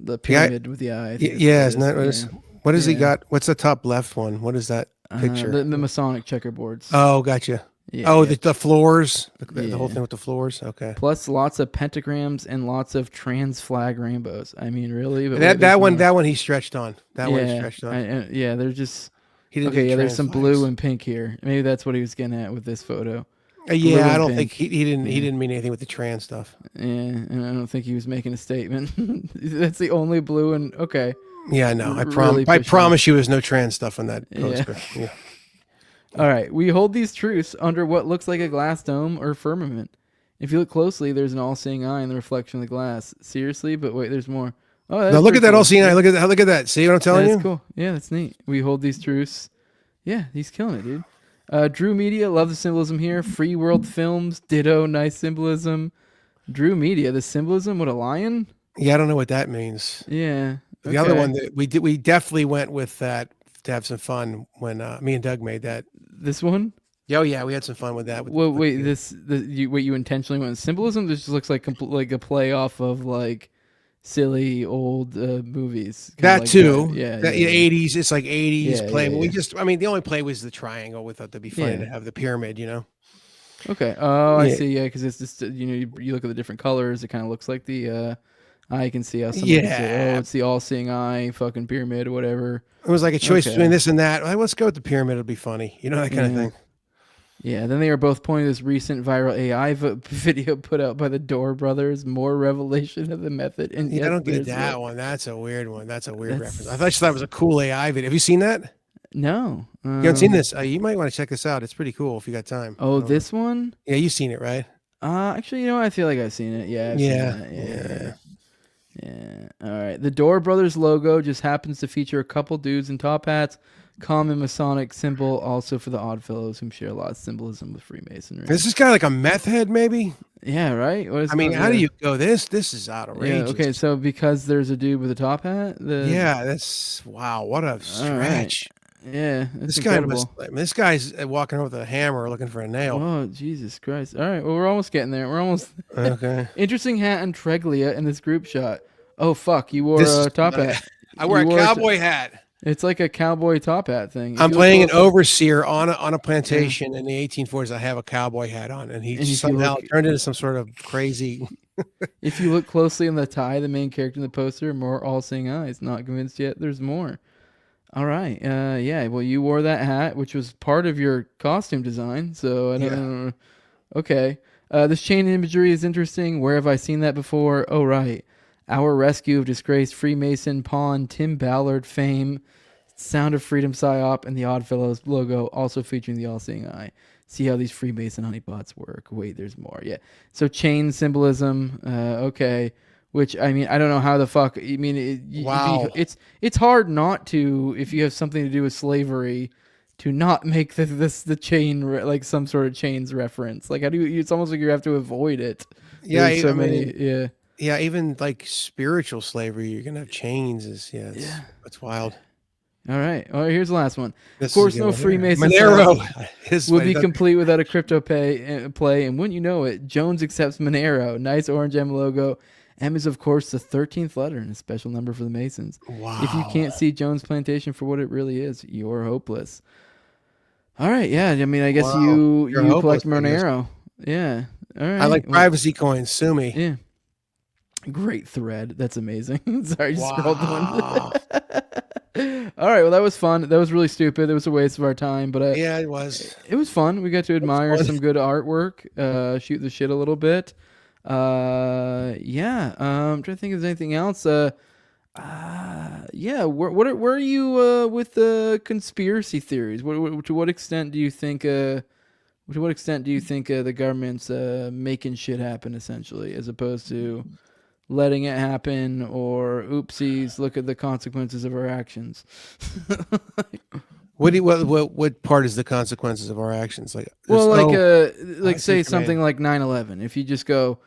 the pyramid with the eye. Yeah. Isn't that what it is? What has he got? What's the top left one? What is that picture? The Masonic checkerboards. Oh, gotcha. Yeah, the floors, the whole thing with the floors. Okay. Plus lots of pentagrams and lots of trans flag rainbows. I mean, really? But that one he stretched on. That one he stretched on. There's just there's some blue and pink here. Maybe that's what he was getting at with this photo. Yeah, I don't think he didn't mean anything with the trans stuff. Yeah, and I don't think he was making a statement. That's the only blue and okay. Yeah, no, I promise you, there's no trans stuff on that poster. All right, we hold these truths under what looks like a glass dome or firmament. If you look closely, there's an all-seeing eye in the reflection of the glass. Seriously, but wait, there's more. Oh, that's Now look pretty at that cool. all-seeing eye. Look at that. See what I'm telling That's you? cool. Yeah, that's neat. We hold these truths. Yeah, he's killing it, dude. Drew Media, love the symbolism here. Free World Films, ditto, nice symbolism. Drew Media, the symbolism with a lion? Yeah, I don't know what that means. Yeah. The other one that we definitely went with that to have some fun when me and Doug made that. This one? Oh yeah, we had some fun with that. Well, wait, you intentionally went with symbolism? This just looks like like a play off of like silly old movies. That like too. Yeah, that, yeah. 80s. It's like 80s Yeah, play. yeah, But we yeah. just, I mean, the only play was the triangle. We thought that'd be funny to have the pyramid. Okay. Oh, I Yeah. see. Yeah, because it's just you look at the different colors. It kind of looks like the. I can see how somebody can say, "Oh, it's the all-seeing eye, fucking pyramid, or whatever." It was like a choice Okay. between this and that. Well, let's go with the pyramid. It'll be funny. That kind of thing. Yeah. Then they are both pointing to this recent viral AI video put out by the Door Brothers. More revelation of the method. And Yeah, I don't get there's that one. That's a weird one. That's a weird reference. I thought it was a cool AI video. Have you seen that? No. You haven't seen this? You might want to check this out. It's pretty cool if you got time. Oh, this one? Yeah, you've seen it, right? Actually, I feel like I've seen it. Yeah. I've Yeah. seen that. Yeah. All right. The Door Brothers logo just happens to feature a couple dudes in top hats. Common Masonic symbol, also for the Oddfellows, who share a lot of symbolism with Freemasonry. This is kind of like a meth head, maybe. Yeah, right. How do you go? This is outrageous. Yeah, okay, so because there's a dude with a top hat. That's wow. What a stretch. Right. Yeah, that's This incredible. this guy's walking over with a hammer looking for a nail. Oh, Jesus Christ! All right, well, we're almost getting there. We're almost. Okay. Interesting hat and Treglia in this group shot. Oh fuck! You wore a top hat. I wear a cowboy hat. It's like a cowboy top hat thing. I'm playing an overseer on a plantation in the 1840s. I have a cowboy hat on, and he somehow turned into some sort of crazy. If you look closely in the tie, the main character in the poster, more all-seeing eyes. Not convinced yet. There's more. All right. Yeah. Well, you wore that hat, which was part of your costume design. So I don't know. Okay. This chain imagery is interesting. Where have I seen that before? Oh, right. Our rescue of disgraced Freemason pawn Tim Ballard fame. Sound of Freedom PSYOP and the Oddfellows logo, also featuring the all-seeing eye. See how these Freemason honeypots work. Wait, there's more. Yeah. So chain symbolism. Okay. Which, I mean, I don't know how the fuck. I mean, Wow. It's hard not to, if you have something to do with slavery, to not make the chain like some sort of chains reference. Like, how do you? It's almost like you have to avoid it. Yeah. There's so many. Yeah. Yeah. Even like spiritual slavery, you're gonna have chains. That's wild. All right. Well, here's the last one. Of course, no Freemason Monero would be complete without a crypto play, and wouldn't you know it, Jones accepts Monero. Nice orange M logo. M is, of course, the 13th letter in a special number for the Masons. Wow. If you can't see Jones Plantation for what it really is, you're hopeless. All right. Yeah. I mean, I guess you collect Monero. Yeah. All right. I like privacy coins. Sue me. Yeah. Great thread. That's amazing. Sorry, I just scrolled one. All right, well, that was fun. That was really stupid. It was a waste of our time, but yeah, it was. It was fun. We got to admire some good artwork, shoot the shit a little bit. Yeah. I'm trying to think if there's anything else. Yeah. Where are you with the conspiracy theories? To what extent do you think? To what extent do you think the government's making shit happen, essentially, as opposed to letting it happen, or oopsies, look at the consequences of our actions? What part is the consequences of our actions? Say something like 9/11. If you just go,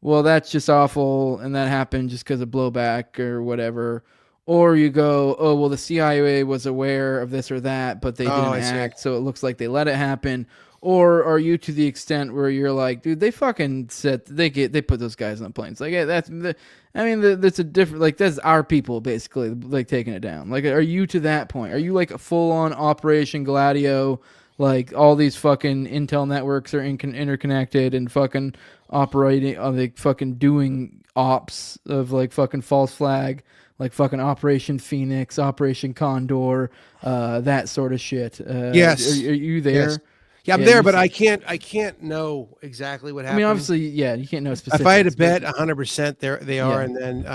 well, that's just awful, and that happened just because of blowback or whatever. Or you go, oh, well, the CIA was aware of this or that, but they didn't act, so it looks like they let it happen. Or are you to the extent where you're like, dude, they fucking said they put those guys on planes? Like, that's a different, like, that's our people basically, like, taking it down. Like, are you to that point? Are you like a full on Operation Gladio? Like, all these fucking intel networks are interconnected and fucking operating, like fucking doing ops of like fucking false flag, like fucking Operation Phoenix, Operation Condor, that sort of shit. Yes. Are you there? Yes. Yeah, I'm there, but I can't know exactly what happened. I mean, obviously, yeah, you can't know specifics. If I had to bet 100%, they are, and then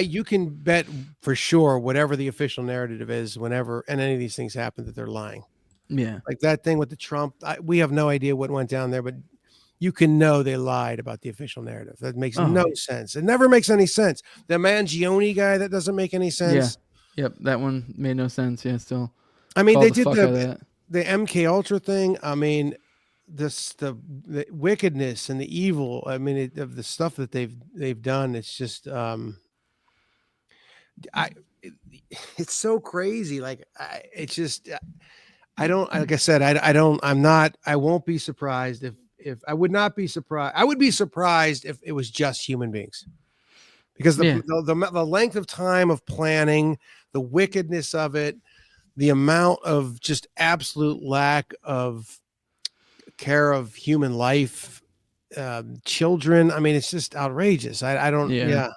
you can bet for sure whatever the official narrative is, whenever and any of these things happen, that they're lying. Yeah. Like that thing with the Trump. We have no idea what went down there, but you can know they lied about the official narrative. That makes no Oh, sense. It never makes any sense. The Mangione guy, that doesn't make any yeah. sense. Yep. That one made no sense. Yeah. Still I mean, called they the did fuck out of that. the MK Ultra thing. I mean, the wickedness and the evil. I mean, of the stuff that they've done. It's just I. It, it's so crazy. Like it's just I don't like I said I don't I'm not I won't be surprised if I would not be surprised. I would be surprised if it was just human beings. Because Yeah. the length of time of planning, the wickedness of it, the amount of just absolute lack of care of human life, children. I mean, it's just outrageous. I don't. Yeah. Yeah.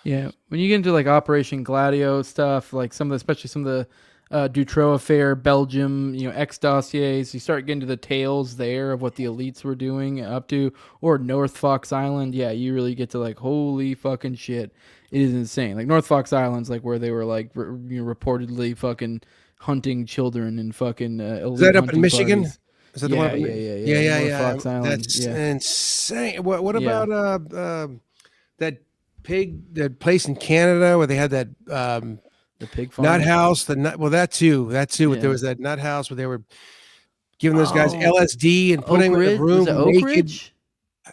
Yeah, when you get into like Operation Gladio stuff, like some of the, especially some of the Dutroux affair, Belgium, X dossiers, you start getting to the tales there of what the elites were doing up to, or North Fox Island. Yeah, you really get to like, holy fucking shit, it is insane. Like North Fox Island's like where they were like reportedly fucking hunting children and fucking Is elite that up in hunting Michigan? parties. Is that the one Yeah, up in? yeah, yeah, Yeah, yeah. yeah, North yeah. Fox Island. That's Yeah, insane. What yeah. about that that place in Canada where they had that The pig nut farm. house? The nut. Well, that too. That too. There Yeah. was that nut house where they were giving those guys Oh, LSD and putting Oak them in a Ridge. Was room it Oak naked. Ridge?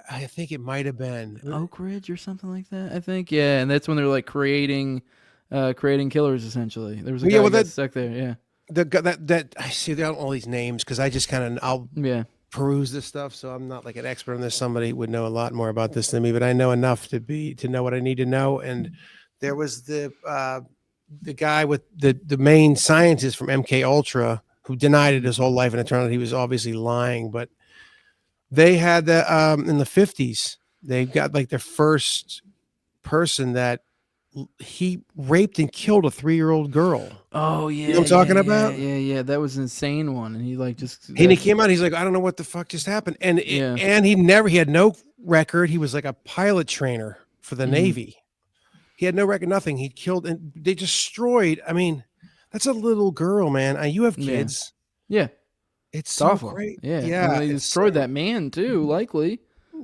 I think it might have been. Oak Ridge or something like that. I think. Yeah, and that's when they're like creating killers essentially. There was a Well, yeah, guy well who got stuck there. Yeah. that I see all these names because I just kind of I'll Yeah. peruse this stuff, so I'm not like an expert on this. Somebody would know a lot more about this than me, but I know enough to know what I need to know. And there was the guy with the main scientist from MK Ultra who denied it his whole life, and it turned out he was obviously lying. But they had that in the 50s. They got like their first person that he raped and killed a 3-year-old girl. Oh You know yeah, what I'm talking yeah, yeah, about? yeah, yeah. That was an insane one, and he like just And he came out, he's like, I don't know what the fuck just happened. And yeah. and he had no record. He was like a pilot trainer for the Navy. He had no record, nothing. He killed and they destroyed. I mean, that's a little girl, man. You have Yeah. kids. Yeah. It's It's so awful. great. Yeah. Yeah. And they It's destroyed so, that man too, likely.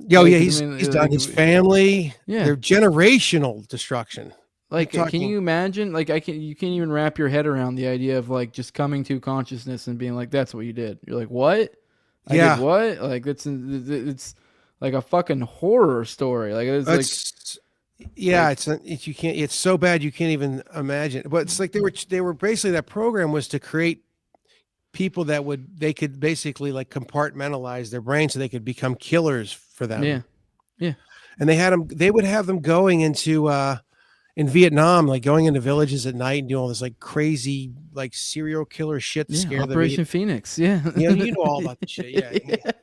yo, Like, yeah, 'cause, I mean, he's done his like, family. yeah. They're generational destruction. Like, You're can talking, you imagine? Like, you can't even wrap your head around the idea of like just coming to consciousness and being like, "That's what you did." You're like, "What? I did yeah. what?" Like, it's like a fucking horror story. Like, it's Yeah, like, it's you can't. It's so bad you can't even imagine. But it's like they were basically that program was to create people that they could basically like compartmentalize their brain so they could become killers for them. yeah, yeah, And they would have them going into in Vietnam, like going into villages at night and doing all this like crazy like serial killer shit to yeah. scare the Operation Phoenix. Yeah, you know all about the shit. Yeah,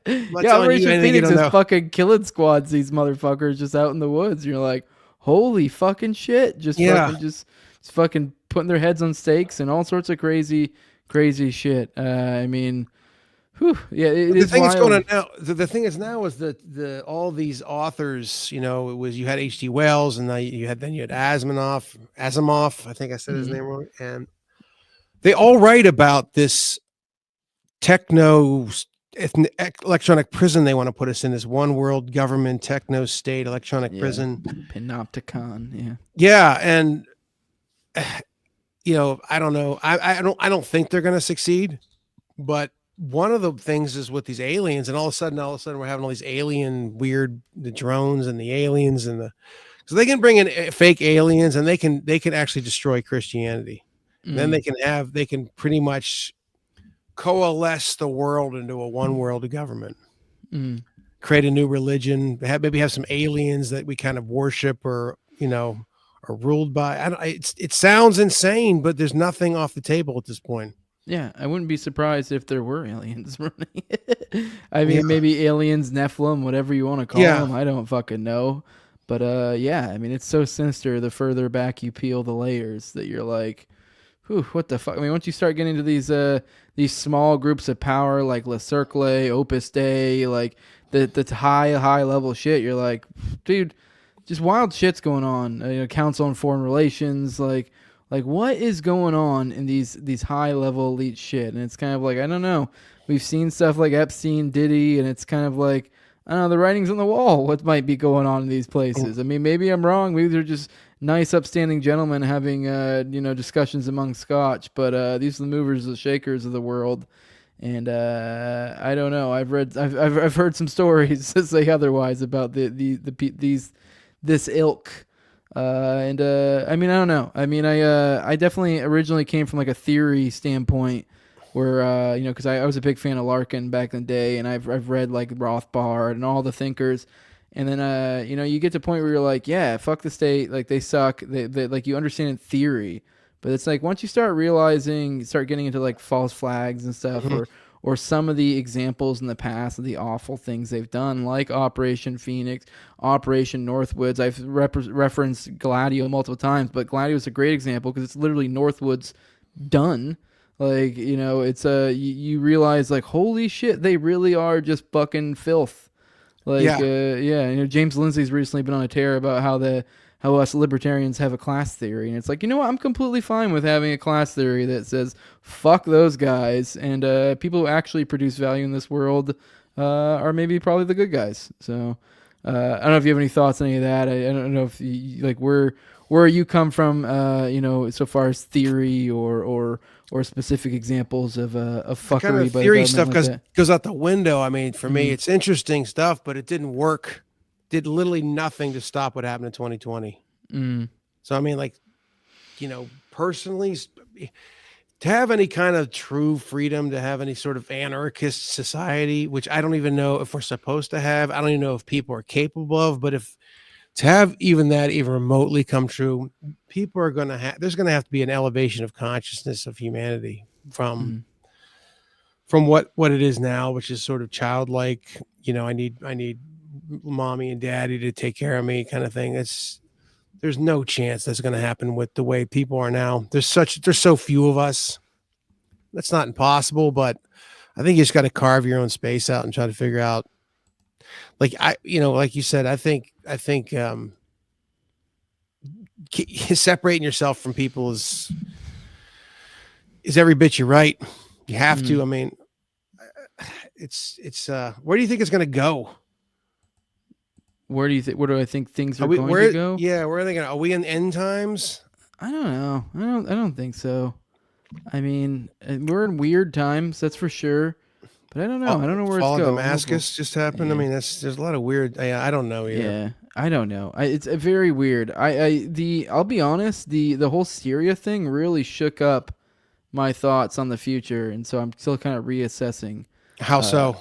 yeah. Operation Phoenix is fucking killing squads. These motherfuckers just out in the woods. You're like, holy fucking shit! Just fucking just fucking putting their heads on stakes and all sorts of crazy shit. I mean, whew, yeah, it the is thing wild. that's going on now. The thing is now is that all these authors, it was you had H.G. Wells and you had Asimov. I think I said his name wrong, and they all write about this techno electronic prison they want to put us in, this one world government techno state electronic prison. Panopticon, and I don't know. I don't think they're going to succeed, but one of the things is with these aliens, and all of a sudden we're having all these alien the drones and the aliens so they can bring in fake aliens and they can actually destroy Christianity. Then they can pretty much coalesce the world into a one world government, create a new religion, maybe have some aliens that we kind of worship or are ruled by. It sounds insane, but there's nothing off the table at this point. Yeah, I wouldn't be surprised if there were aliens running it. I mean, maybe aliens, Nephilim, whatever you want to call them. I don't fucking know. But yeah, I mean, it's so sinister the further back you peel the layers that you're like, whew, what the fuck? I mean, once you start getting into these small groups of power like Le Cercle, Opus Dei, like the high level shit, you're like, dude, just wild shit's going on. Council on Foreign Relations, like Like, what is going on in these high level elite shit? And it's kind of like, I don't know. We've seen stuff like Epstein, Diddy, and it's kind of like, I don't know, the writing's on the wall. What might be going on in these places? I mean, maybe I'm wrong. Maybe they're just nice, upstanding gentlemen having, discussions among Scotch. But these are the movers, the shakers of the world. And I don't know. I've heard some stories that say otherwise about this ilk. I mean, I don't know. I mean, I definitely originally came from like a theory standpoint where, because I was a big fan of Larkin back in the day, and I've read like Rothbard and all the thinkers. And then, you get to a point where you're like, yeah, fuck the state. Like, they suck. They like, you understand in theory. But it's like, once you start realizing, start getting into like false flags and stuff, or some of the examples in the past of the awful things they've done, like Operation Phoenix, Operation Northwoods. I've referenced Gladio multiple times, but Gladio is a great example because it's literally Northwoods done. Like, it's you realize like, holy shit, they really are just fucking filth. Like, James Lindsay's recently been on a tear about how us libertarians have a class theory, and it's like, what, I'm completely fine with having a class theory that says fuck those guys, and people who actually produce value in this world are maybe probably the good guys. So I don't know if you have any thoughts on any of that. I don't know if you, like, where you come from, so far as theory or specific examples of fuckery Kind of by theory the stuff government like goes out the window. I mean, for me, it's interesting stuff, but it didn't work. Did literally nothing to stop what happened in 2020. So I mean, like, personally, to have any kind of true freedom, to have any sort of anarchist society, which I don't even know if we're supposed to have. I don't even know if people are capable of, but if to have even that even remotely come true, people are going to have, there's going to have to be an elevation of consciousness of humanity from what it is now, which is sort of childlike. I need mommy and daddy to take care of me kind of thing. There's no chance that's going to happen with the way people are now. There's so few of us. That's not impossible, but I think you just got to carve your own space out and try to figure out, like, like you said, I think separating yourself from people is every bit you're right. You have to. I mean, it's where do you think it's going to go? Where do I think things are going to go? Yeah, where are they going? Are we in end times? I don't know. I don't think so. I mean, we're in weird times, that's for sure. But I don't know. I don't know where it's going. Damascus just happened. Yeah. I mean, there's a lot of weird. I don't know either. Yeah, I don't know. It's very weird. I'll be honest. The whole Syria thing really shook up my thoughts on the future, and so I'm still kind of reassessing. How so?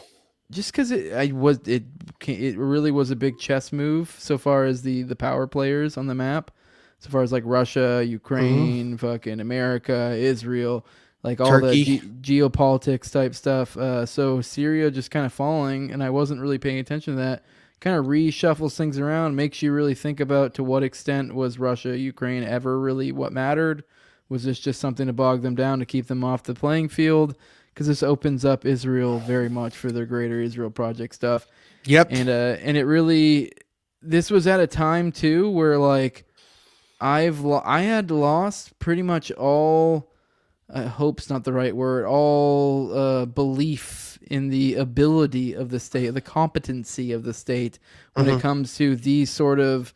Just because it really was a big chess move so far as the power players on the map, so far as like Russia, Ukraine, fucking America, Israel, like all Turkey. the geopolitics type stuff. So Syria just kind of falling, and I wasn't really paying attention to that. Kind of reshuffles things around, makes you really think about to what extent was Russia, Ukraine ever really what mattered? Was this just something to bog them down to keep them off the playing field? Because this opens up Israel very much for their Greater Israel Project stuff. Yep. And it really, this was at a time too where like I had lost pretty much all, hope's not the right word, all belief in the ability of the state, the competency of the state when it comes to these sort of,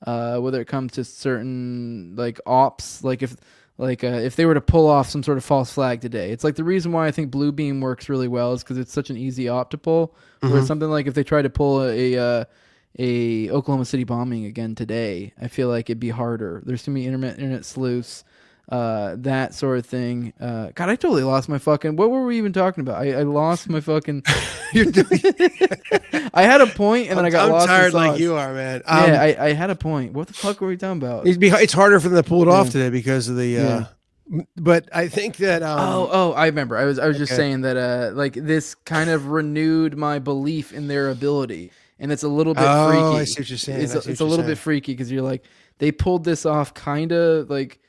whether it comes to certain like ops, like if they were to pull off some sort of false flag today. It's like the reason why I think Blue Beam works really well is because it's such an easy op to pull. Whereas something like if they try to pull a Oklahoma City bombing again today, I feel like it'd be harder. There's too many internet sleuths, that sort of thing. God, I totally lost my fucking. What were we even talking about? I lost my fucking. I had a point and then I got lost. I'm tired like you are, man. Yeah, I had a point. What the fuck were we talking about? It's harder for them to pull it off today because of the. But I think that. I remember. I was just saying that. Like this kind of renewed my belief in their ability, and it's a little bit freaky. I see what you're saying. It's a little bit freaky because you're like they pulled this off, kind of like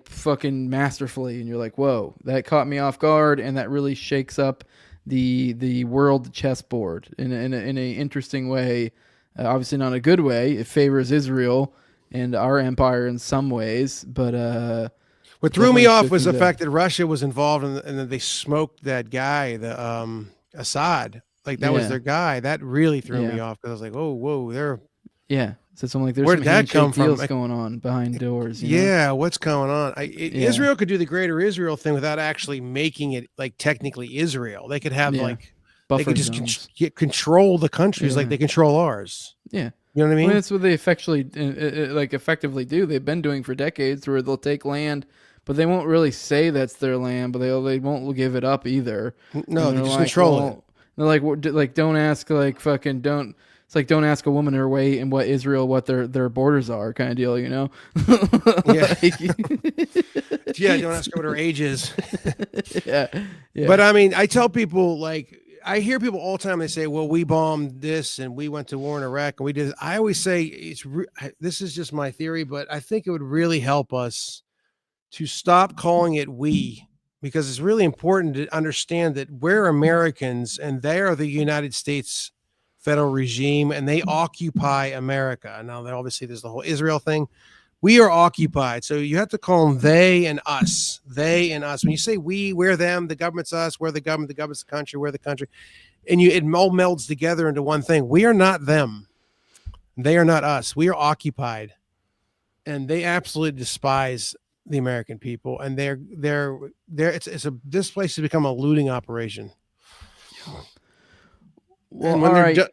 fucking masterfully, and you're like, whoa, that caught me off guard, and that really shakes up the world chessboard in a interesting way. Obviously not a good way. It favors Israel and our empire in some ways, but What threw me Definitely off was the cookies fact that Russia was involved and then they smoked that guy, the Assad. Like that was Yeah. their guy. That really threw me Yeah. off because I was like, oh, whoa, they're Yeah. So it's like there's where some did that come handshake from? deals Like, going on behind doors, you know? yeah, what's going on? Yeah. Israel could do the Greater Israel thing without actually making it like technically Israel. They could have Yeah. like they Buffer could just zones. control the countries like Yeah. they control ours. Yeah. You know what I I mean, mean? that's what they effectively do. They've been doing for decades, where they'll take land, but they won't really say that's their land, but they won't give it up either. No, And they they're just like, control it. well, they're like, like don't ask, like fucking don't. It's like don't ask a woman her way in what Israel, what their borders are, kind of deal, you know? Yeah. Like- Yeah, don't ask her what her age is. yeah, yeah. But I mean, I tell people like I hear people all the time. They say, "Well, we bombed this and we went to war in Iraq and we did." I always say this is just my theory, but I think it would really help us to stop calling it "we" because it's really important to understand that we're Americans and they are the United States federal regime and they occupy America. Now, obviously, there's the whole Israel thing. We are occupied. So you have to call them they and us. They and us. When you say we, we're them, the government's us, we're the government's the country, we're the country. And it all melds together into one thing. We are not them. They are not us. We are occupied. And they absolutely despise the American people. And this place has become a looting operation. Well, and when all they're right. yeah,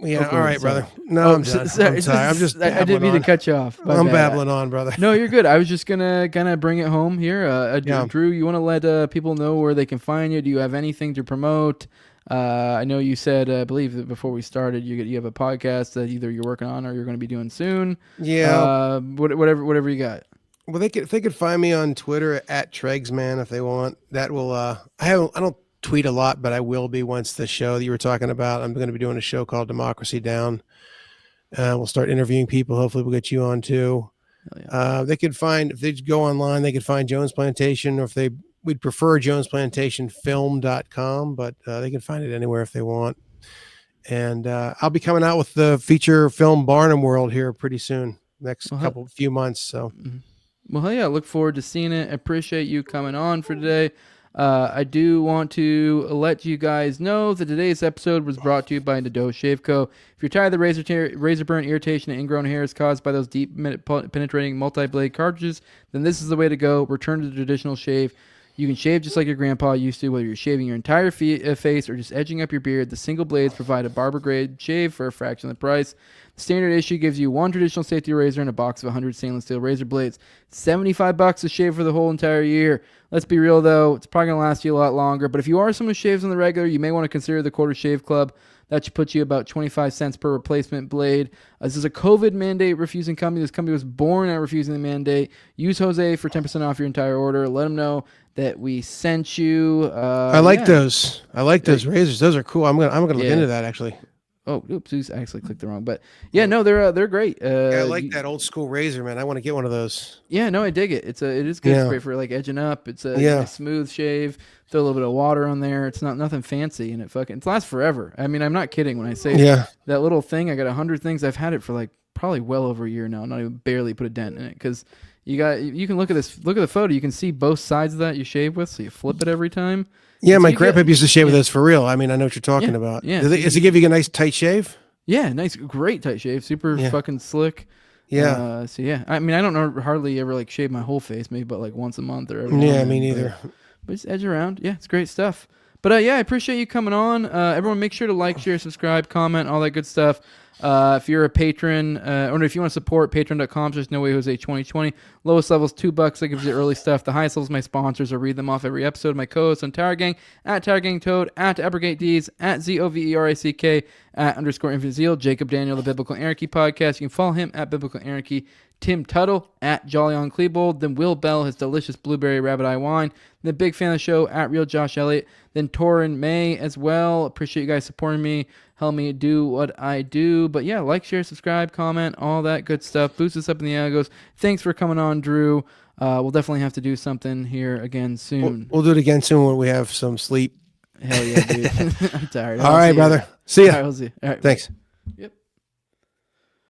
Okay, all right, sorry. brother. No, I'm done. Sorry. I'm sorry. I'm just I didn't mean to cut you off. I'm babbling on, brother. No, you're good. I was just gonna kind of bring it home here. Yeah. Drew, you want to let people know where they can find you? Do you have anything to promote? I know you said, I believe that before we started, you have a podcast that either you're working on or you're going to be doing soon. Yeah. Whatever you got. Well, they could find me on Twitter at Tregsman if they want. That will I don't tweet a lot, but I will be once the show that you were talking about. I'm going to be doing a show called Democracy Down. We'll start interviewing people. Hopefully, we'll get you on too. Yeah. They could find, if they go online, they could find Jones Plantation, or if we'd prefer jonesplantationfilm.com, but they can find it anywhere if they want. And I'll be coming out with the feature film Barnum World here pretty soon, next few months. So, well, yeah, look forward to seeing it. I appreciate you coming on for today. I do want to let you guys know that today's episode was brought to you by Nado Shave Co. If you're tired of the razor burn, irritation, and ingrown hairs caused by those deep penetrating multi-blade cartridges, then this is the way to go. Return to the traditional shave. You can shave just like your grandpa used to, whether you're shaving your entire face or just edging up your beard. The single blades provide a barber-grade shave for a fraction of the price. The standard issue gives you one traditional safety razor and a box of 100 stainless steel razor blades. $75 to shave for the whole entire year. Let's be real, though. It's probably going to last you a lot longer. But if you are someone who shaves on the regular, you may want to consider the Quarter Shave Club. That should put you about 25 cents per replacement blade. This is a COVID mandate refusing company. This company was born out refusing the mandate. Use Jose for 10% off your entire order. Let them know that we sent you. I like those. I like those razors. Those are cool. I'm gonna look into that actually. Oh, oops! I actually clicked the wrong. But yeah, no, they're great. I like that old school razor, man. I want to get one of those. Yeah, no, I dig it. It is good. It's great for like edging up. It's a smooth shave. Throw a little bit of water on there. It's nothing fancy, and it lasts forever. I mean, I'm not kidding when I say that little thing. I got 100 things. I've had it for like probably well over a year now. Not even barely put a dent in it because you can look at the photo. You can see both sides of that you shave with, so you flip it every time. Yeah, my grandpa used to shave with us for real. I mean, I know what you're talking about. Yeah. Does it give you a nice tight shave? Yeah, nice, great tight shave. Super fucking slick. Yeah. So yeah, I mean, I don't hardly ever like shave my whole face, maybe but like once a month or every Yeah, me neither. But just edge around. Yeah, it's great stuff. But yeah, I appreciate you coming on. Everyone, make sure to like, share, subscribe, comment, all that good stuff. If you're a patron, or if you want to support, patreon.com/NoWayJose2020. Lowest level is $2. That gives you early stuff. The highest level is my sponsors. I read them off every episode. My co-hosts on Tower Gang, at Tower Gang Toad, at AbrogateDees, at ZOVERICK, at _Infinite Zeal, Jacob Daniel, the Biblical Anarchy Podcast. You can follow him at Biblical Anarchy. Tim Tuttle at Jolly on Klebold, then Will Bell, his delicious blueberry rabbit eye wine, then big fan of the show at Real Josh Elliott, then Torin May as well. Appreciate you guys supporting me, help me do what I do. But yeah, like, share, subscribe, comment, all that good stuff. Boost us up in the algos. Thanks for coming on, Drew. We'll definitely have to do something here again soon. We'll do it again soon when we have some sleep. Hell yeah, dude. I'm tired. All right, brother. See ya. All right, we'll see you. All right, thanks. Yep.